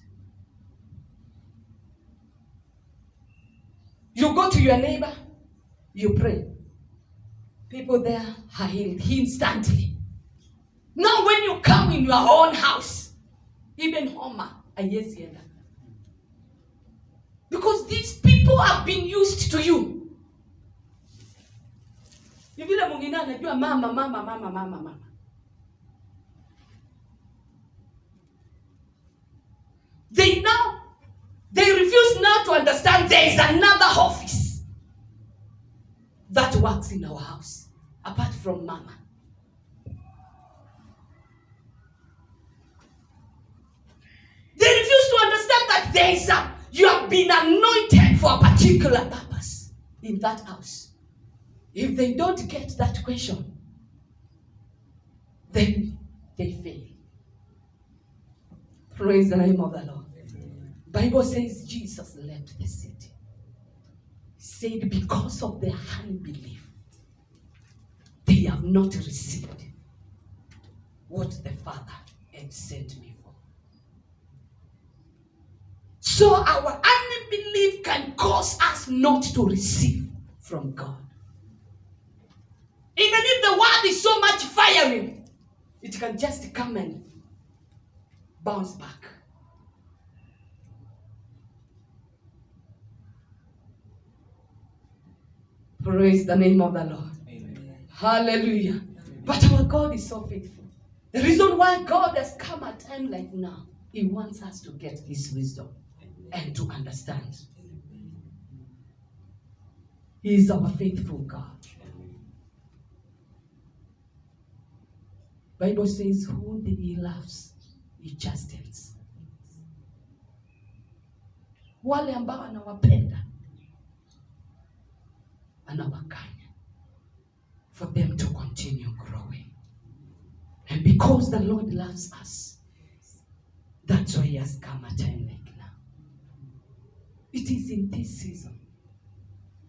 You go to your neighbor, you pray. People there are healed instantly. Now when you come in your own house, even Homer, ayesienda. Because these people have been used to you. Ni vile mwingine anajua mama. They refuse now to understand there is another office that works in our house apart from mama. They refuse to understand that there is you have been anointed for a particular purpose in that house. If they don't get that question, then they fail. Praise the name of the Lord. Bible says Jesus left the city. He said because of their unbelief, they have not received what the Father had sent me for. So our unbelief can cause us not to receive from God. Even if the word is so much firing, it can just come and bounce back. Praise the name of the Lord. Amen. Hallelujah. Amen. But our God is so faithful. The reason why God has come at a time like now, he wants us to get his wisdom and to understand. He is our faithful God. Bible says, who he loves, he chastens. Wale ambao anawapenda, anawakanya, for them to continue growing. And because the Lord loves us, that's why he has come a time like now. It is in this season.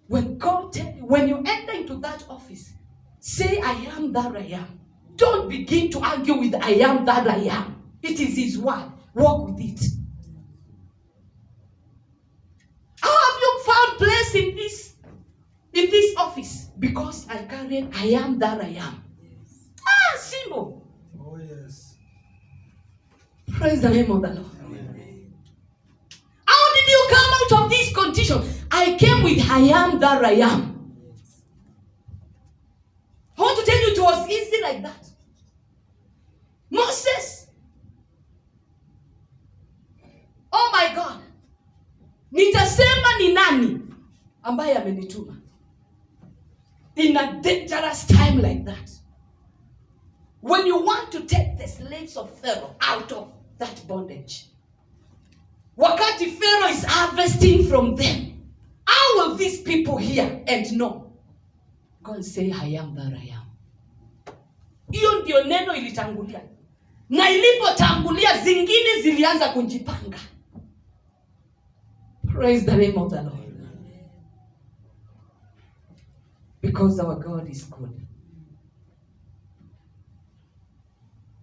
When God when you enter into that office, say, I am that I am. Don't begin to argue with I am that I am. It is his word. Walk with it. How have you found place in this office? Because I carry I am that I am. Yes. Simple. Oh yes. Praise the name of the Lord. Amen. How did you come out of this condition? I came with I am that I am. Yes. I want to tell you, it was easy like that. Moses. Oh my God. Nitasema ni nani ambaye amenituma? In a dangerous time like that. When you want to take the slaves of Pharaoh out of that bondage. Wakati Pharaoh is harvesting from them. How will these people hear and know? Go and say, I am that I am. Hiyo ndio neno ilitangulia. Na ilipotangulia zingine zilianza kujipanga. Praise the name of the Lord. Because our God is good.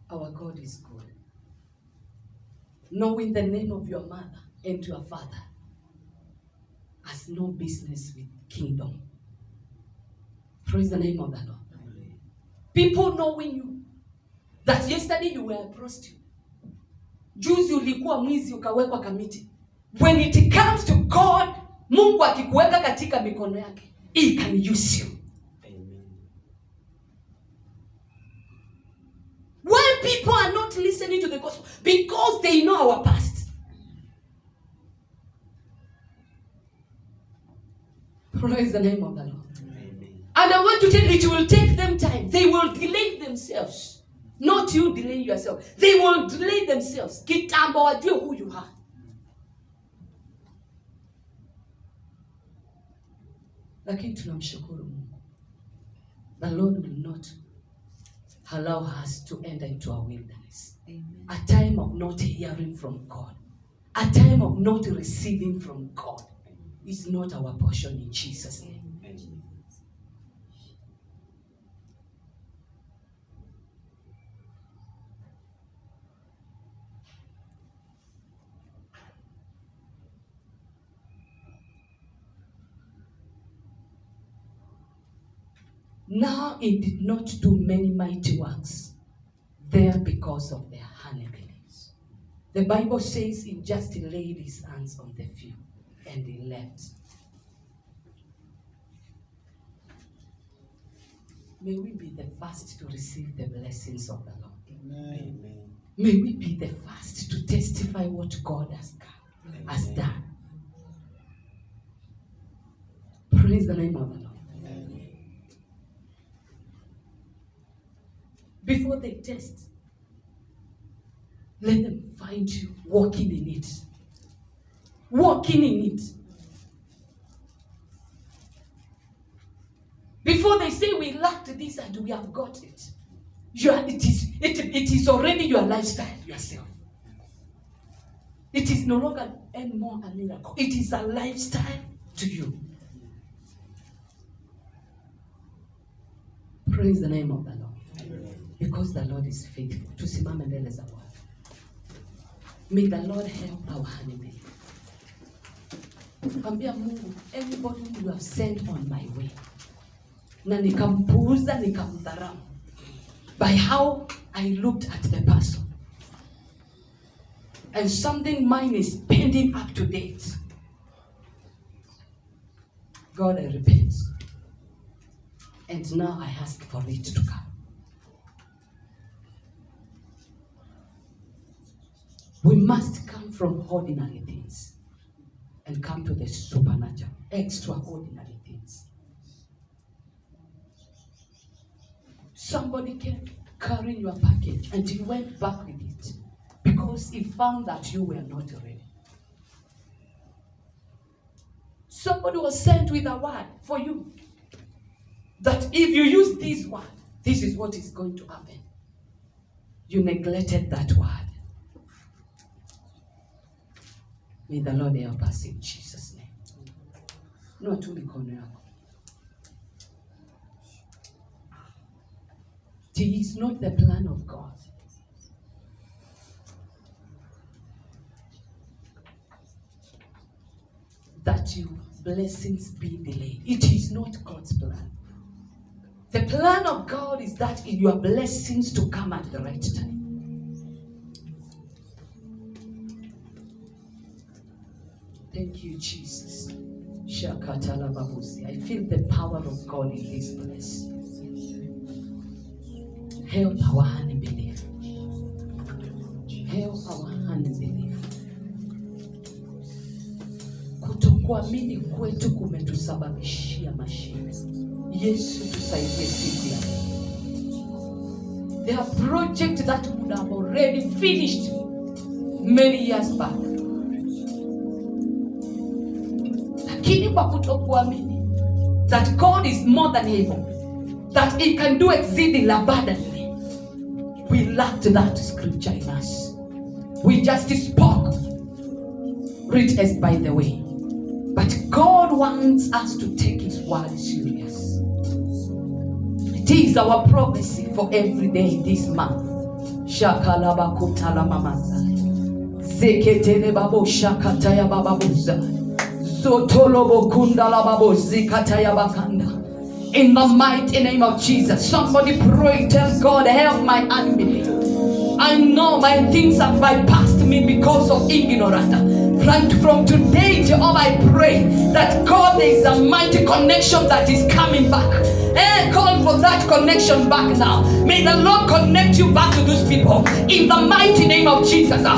Our God is good. Knowing the name of your mother and your father has no business with kingdom. Praise the name of the Lord. People knowing you, that yesterday you were a prostitute. Juzi ulikuwa mwizi ukawekwa kamiti. When it comes to God, Mungu akikuweka katika mikono yake, he can use you. Amen. Why people are not listening to the gospel? Because they know our past. Praise the name of the Lord. Amen. And I want to tell you, it will take them time. They will delay themselves. Not you delay yourself. They will delay themselves. Kitambo wajue who you are. Lakini tunamshukuru Mungu. The Lord will not allow us to enter into a wilderness. Amen. A time of not hearing from God. A time of not receiving from God is not our portion in Jesus' name. Amen. Now it did not do many mighty works there because of their unbelief. The Bible says he just laid his hands on the few and he left. May we be the first to receive the blessings of the Lord. Amen. May we be the first to testify what God has done. Praise the name of the Lord. Before they test, let them find you walking in it. Walking in it. Before they say we lacked this and we have got it. It is already your lifestyle yourself. It is no longer anymore a miracle. It is a lifestyle to you. Praise the name of the Lord. Because the Lord is faithful. Tusimame mbele za Bwana. May the Lord help our enemy. Ambia Mungu, anybody you have sent on my way, na nikampuuza, nikamdharau, by how I looked at the person, and something mine is pending up to date. God, I repent. And now I ask for it to come. We must come from ordinary things and come to the supernatural, extraordinary things. Somebody carrying your package, and he went back with it because he found that you were not ready. Somebody was sent with a word for you that if you use this word, this is what is going to happen. You neglected that word. May the Lord help us in Jesus' name. No tu mikono yako. It is not the plan of God that your blessings be delayed. It is not God's plan. The plan of God is that your blessings to come at the right time. Thank you, Jesus. I feel the power of God in this place. Help our unbelief. Help our unbelief. Kutokuamini kwetu kumetusababishia mashida. Yesu tusaidie siku ya leo. There are projects that would have already finished many years back. Lakini kwa kutokuamini that God is more than able, that He can do exceeding abundantly, we lacked that scripture in us. We just spoke, read as by the way. But God wants us to take His word serious. It is our prophecy for every day this month. Shakalaba kutala mamazai. Zeketele babo shakataya bababuzai. Zotolobo kundala babo zikataya bakanda. In the mighty name of Jesus, somebody pray, tell God, help my unbelief. I know my things have bypassed me because of ignorance. From today, Jehovah, I pray that God, there is a mighty connection that is coming back. Call for that connection back now. May the Lord connect you back to those people. In the mighty name of Jesus. I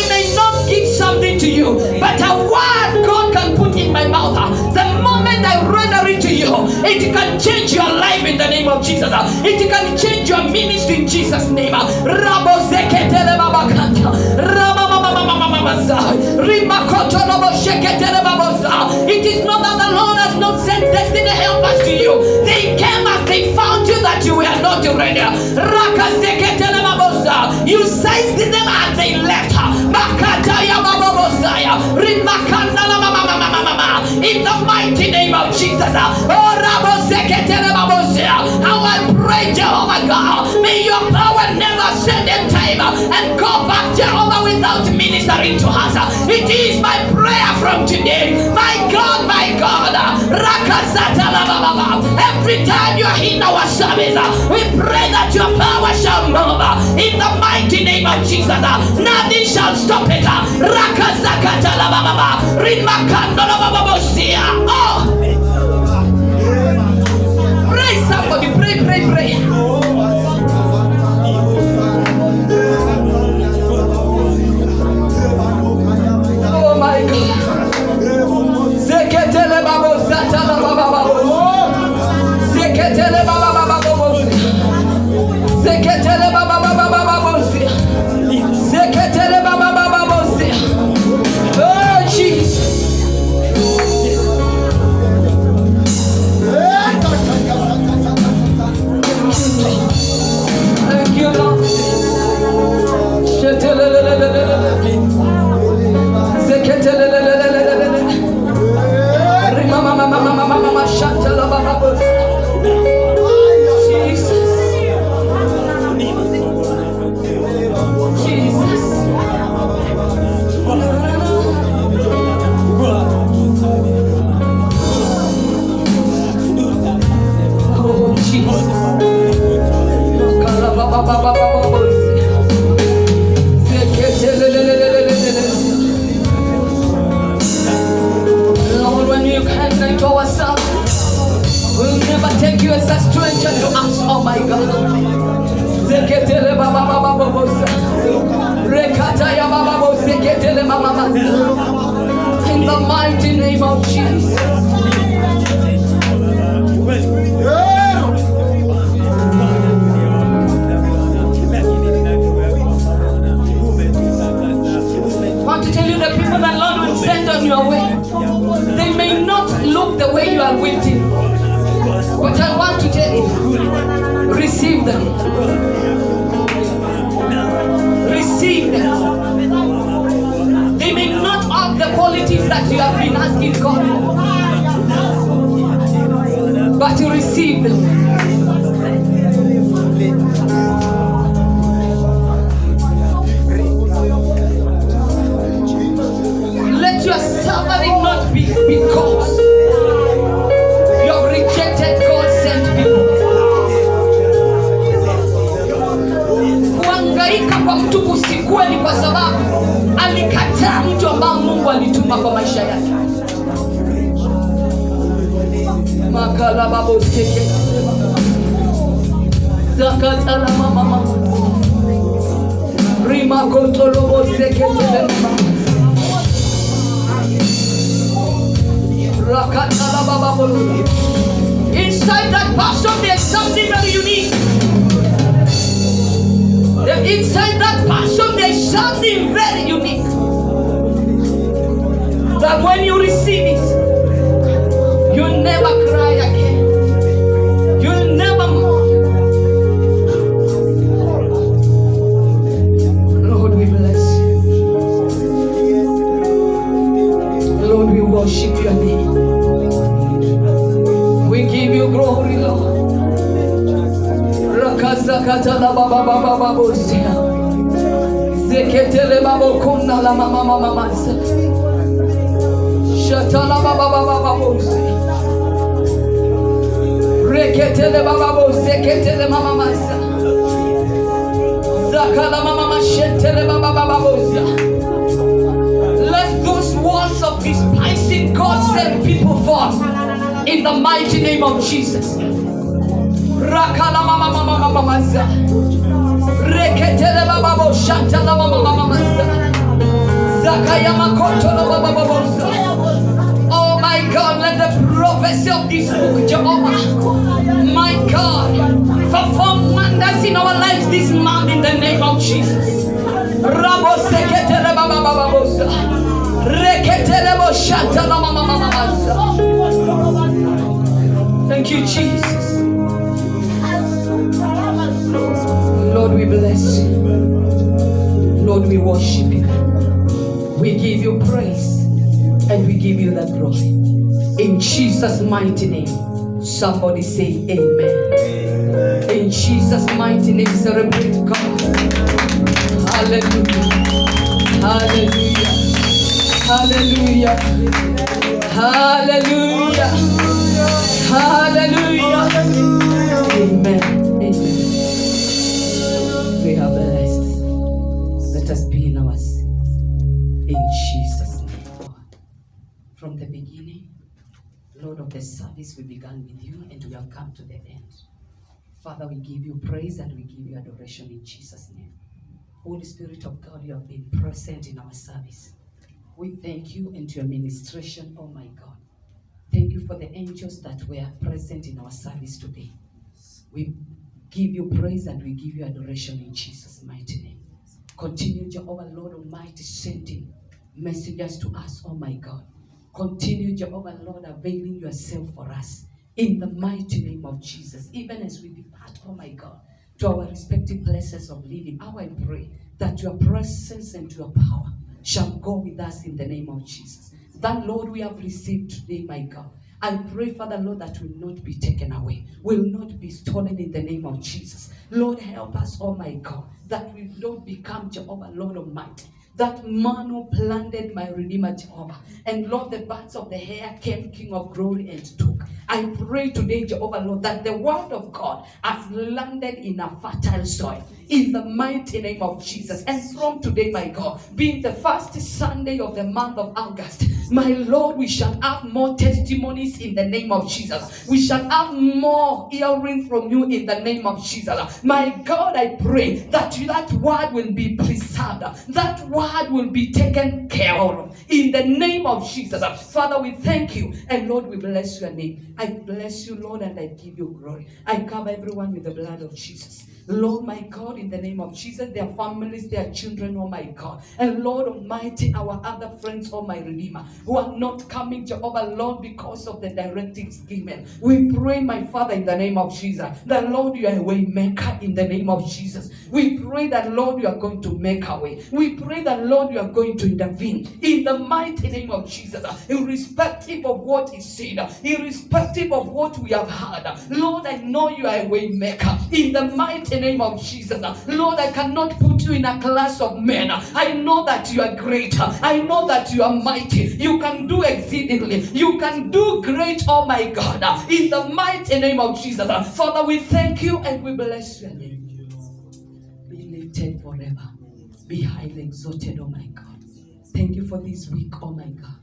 may not give something to you, but a word God can put in my mouth. The moment I render it to you, it can change your life in the name of Jesus. It can change your ministry in Jesus' name. It is not that the Lord has not sent destiny helpers to you. They came as they found you that you were not ready. You seized them and they left. In the mighty name of Jesus. How I pray, Jehovah God, may your power never send them time and go back, Jehovah, without ministering to us. It is my prayer from today. My God, every time you're in our service, we pray that your power shall move. In the mighty name of Jesus, nothing shall stop it. Oh! Pray, somebody, pray. Oh my God. Zeketele babo zatala baba. Zeketele baba baba. Zeketele baba baba. Zeketele baba baba. Oh Jesus. Thank you, Lord. Lord, when you connect to ourselves, we'll never take you as a stranger to us, oh my God. In the mighty name of Jesus. I want to tell you the people that Lord will send on your way. They may not look the way you are waiting, but I want to tell you, receive them. Receive them. They may not have the qualities that you have been asking God for, but you receive them. Let your suffering not be because you have rejected God-sent people. Kuhangaika kwa mtu kusikuwe ni kwa sababu alikataa mtu ambao Mungu alituma kwa maisha yake. Makala babo seke zakatala mama rima kotolobo seke rakatala baba. Inside that person there's something very unique. Inside that person there's something very unique, that when you receive it, you'll never cry again. You'll never mourn. Lord, we bless you. Lord, we worship your name. We give you glory, Lord. Rakazakatala baba baba babosia. Zeketele babo kuna la mama mama masa. Shatala baba baba babosia. Reketele baba bo zeketele mama masa. Zakala mama mashetele baba baba babosia. Let those walls of despising God send people forth in the mighty name of Jesus. Rakala mama mama mama maza. Reketele baba bo shantala mama mama maza. Zakaya makoto la baba baboza. Oh my God, let the prophecy of this book, Jehovah, my God, perform wonders in our lives this month in the name of Jesus. Rabo seketele baba baboza. Reketele bo shantala mama mama maza. Thank you, Jesus. Lord, we bless you. Lord, we worship you. We give you praise and we give you the glory. In Jesus' mighty name, somebody say amen. In Jesus' mighty name, celebrate God. Hallelujah. Hallelujah. Hallelujah. Hallelujah. Hallelujah. Amen. Amen. We are blessed. Let us be in our seat. In Jesus' name. From the beginning, Lord of the service, we began with you and we have come to the end. Father, we give you praise and we give you adoration in Jesus' name. Holy Spirit of God, you have been present in our service. We thank you and your ministration, oh my God. Thank you for the angels that were present in our service today. We give you praise and we give you adoration in Jesus' mighty name. Continue, Jehovah, Lord Almighty, sending messengers to us, oh my God. Continue, Jehovah, Lord, availing yourself for us in the mighty name of Jesus. Even as we depart, oh my God, to our respective places of living, how I pray that your presence and your power shall go with us in the name of Jesus. That, Lord, we have received today, my God. I pray, Father, Lord, that will not be taken away, will not be stolen in the name of Jesus. Lord, help us, oh my God, that we don't become, Jehovah, Lord Almighty, that man who planted my Redeemer, Jehovah. And Lord, the birds of the air came, King of glory, and took. I pray today, Jehovah, Lord, that the word of God has landed in a fertile soil in the mighty name of Jesus. And from today, my God, being the first Sunday of the month of August, My Lord, we shall have more testimonies in the name of Jesus. We shall have more hearing from you in the name of Jesus. My God, I pray that that word will be preserved. That word will be taken care of in the name of Jesus. Father, we thank you, and Lord, we bless your name. I bless you, Lord, and I give you glory. I cover everyone with the blood of Jesus. Lord, my God, in the name of Jesus, their families, their children, oh my God. And Lord Almighty, our other friends, oh my Redeemer, who are not coming, Jehovah, Lord, because of the directives given. We pray, my Father, in the name of Jesus, that Lord, you are a way maker in the name of Jesus. We pray that, Lord, you are going to make a way. We pray that, Lord, you are going to intervene in the mighty name of Jesus, irrespective of what is said, irrespective of what we have heard. Lord, I know you are a way maker in the mighty name of Jesus. Lord, I cannot put you in a class of men. I know that you are great. I know that you are mighty. You can do exceedingly. You can do great, oh my God, in the mighty name of Jesus. Father, we thank you and we bless your name. Be lifted forever. Be highly exalted, oh my God. Thank you for this week, oh my God,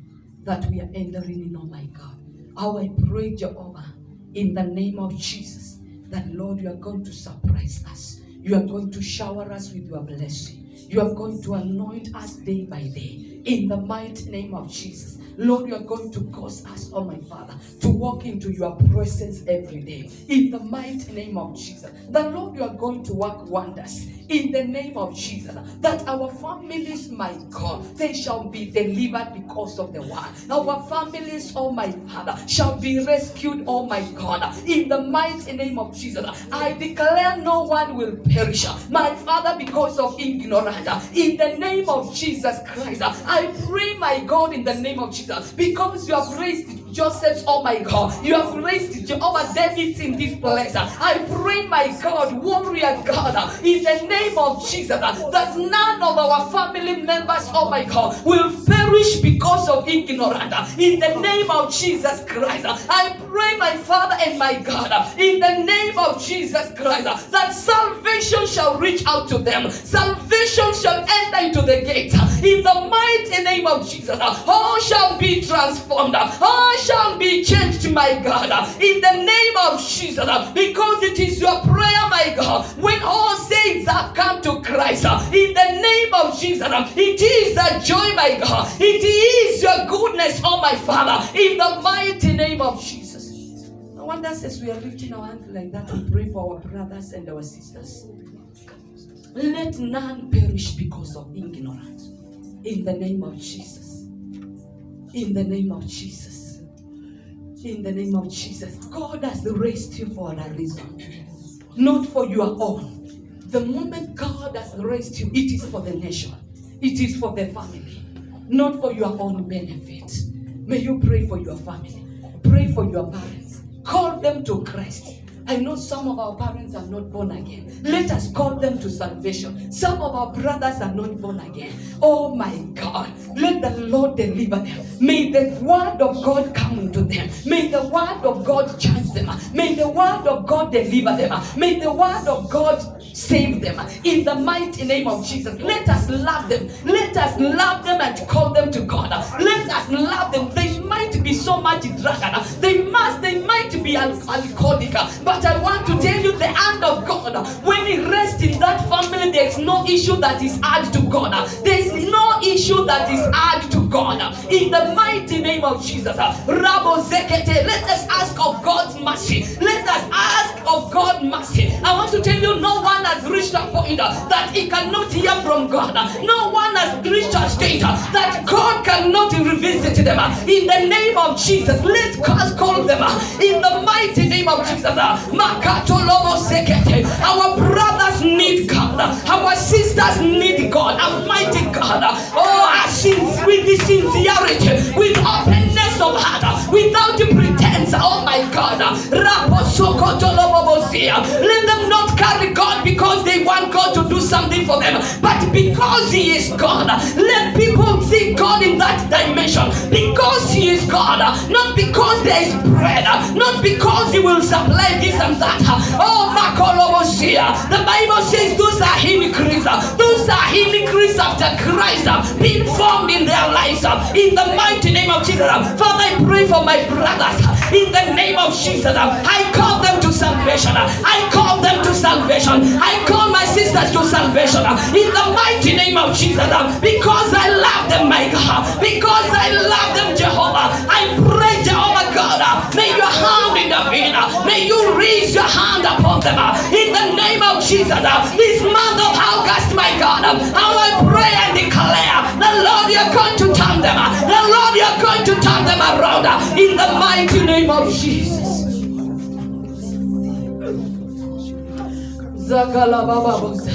that we are entering in, oh my God. How I pray, Jehovah, in the name of Jesus, that Lord, you are going to surprise us. You are going to shower us with your blessing. You are going to anoint us day by day. In the mighty name of Jesus. Lord, you are going to cause us, oh my Father, to walk into your presence every day. In the mighty name of Jesus. That Lord, you are going to work wonders. In the name of Jesus. That our families, my God, they shall be delivered because of the word. Our families, oh my Father, shall be rescued, oh my God. In the mighty name of Jesus. I declare no one will perish, my Father, because of ignorance. In the name of Jesus Christ. I pray, my God, in the name of Jesus, because you have raised Joseph's, oh my God, you have raised Jehovah David's in this place. I pray, my God, warrior God, in the name of Jesus, that none of our family members, oh my God, will perish because of ignorance. In the name of Jesus Christ, I pray, my Father and my God, in the name of Jesus Christ, that salvation shall reach out to them. Salvation shall enter into the gate. In the mighty name of Jesus, all shall be transformed. All shall be changed, my God. In the name of Jesus, because it is your prayer, my God, when all saints have come to Christ. In the name of Jesus, it is a joy, my God. It is your goodness, oh my Father. In the mighty name of Jesus. I wonder, as we are lifting our hands like that, we pray for our brothers and our sisters. Let none perish because of ignorance. In the name of Jesus. In the name of Jesus. In the name of Jesus. God has raised you for a reason. Not for your own. The moment God has raised you, it is for the nation. It is for the family. Not for your own benefit. May you pray for your family. Pray for your parents. Call them to Christ. I know some of our parents are not born again. Let us call them to salvation. Some of our brothers are not born again. Oh my God. Let the Lord deliver them. May the word of God come into them. May the word of God change them. May the word of God deliver them. May the word of God save them. In the mighty name of Jesus. Let us love them. Let us love them and call them to God. Let us love them. They might be so much drunk. They might be alcoholic. But I want to tell you, the hand of God, when it rests in that family, there is no issue that is hard to God. There is no issue that is hard to God. In the mighty name of Jesus. Rabo Zekete, let us ask of God's mercy. Let us ask of God's mercy. I want to tell you, no one has reached a point that he cannot hear from God. No one has reached a state that God cannot revisit them. In the name of Jesus, let us call them. In the mighty name of Jesus. Our brothers need God. Our sisters need God. Almighty God. Oh, our sins with the sincerity, with openness of heart, without pretense. Oh my God. Let them not carry God because they want God to do something for them, but because He is God. Let people see God in that dimension. Because He is God. God, not because there is bread, not because He will supply this and that. Oh, Makolobosia. The Bible says those are increase. Those are increase after Christ being formed in their lives. In the mighty name of Jesus. Father, I pray for my brothers. In the name of Jesus, I call them to salvation. I call them to salvation. I call my sisters to salvation. In the mighty name of Jesus, because I love them, my God. Because I love them, Jehovah. I pray, Jehovah God, may your hand intervene. May you raise your hand upon them. In the name of Jesus, this month of August, my God, how I pray and declare, the Lord, you're going to turn them. The Lord, you're going to turn them around. In the mighty name of Jesus. Zakala Baba Bosa.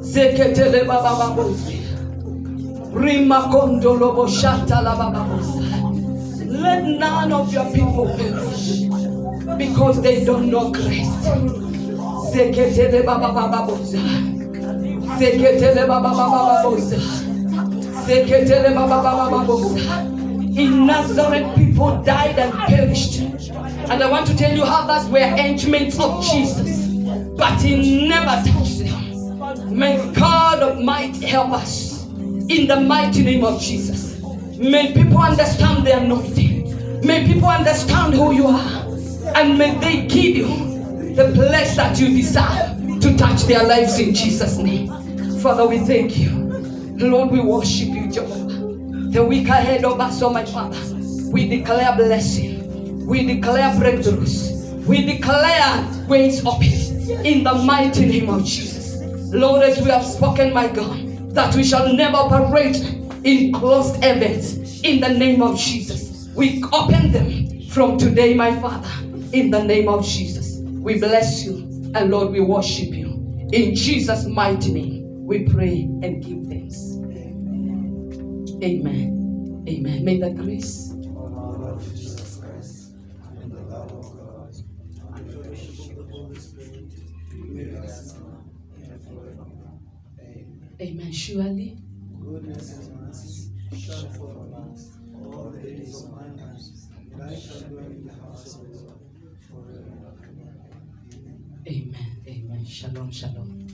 Zeketele Baba Bosa. Rima Kondolo Boshata La Baba Bosa. Let none of your people perish because they don't know Christ. Zeketele Baba Baba Bosa. Zeketele Baba Baba Bosa. Zeketele Baba Baba Bosa. In Nazareth, people died and perished. And I want to tell you how that's were instruments of Jesus. But He never touched them. May God of might help us. In the mighty name of Jesus. May people understand their anointing. May people understand who you are. And may they give you the place that you desire to touch their lives in Jesus' name. Father, we thank you. Lord, we worship you, Jehovah. The week ahead of us, oh my Father, we declare blessing. We declare breakthroughs. We declare ways open in the mighty name of Jesus. Lord, as we have spoken, my God, that we shall never operate in closed events in the name of Jesus. We open them from today, my Father, in the name of Jesus. We bless you, and Lord, we worship you. In Jesus' mighty name, we pray and give thanks. Amen. Amen. May the grace of our Lord Jesus Christ and the love of God and the fellowship of the Holy Spirit be with us now and forevermore. Amen. Amen. Surely goodness and mercy shall follow us all the days of my life, and I shall dwell in the house of the Lord forever and ever. Amen. Amen. Shalom. Shalom.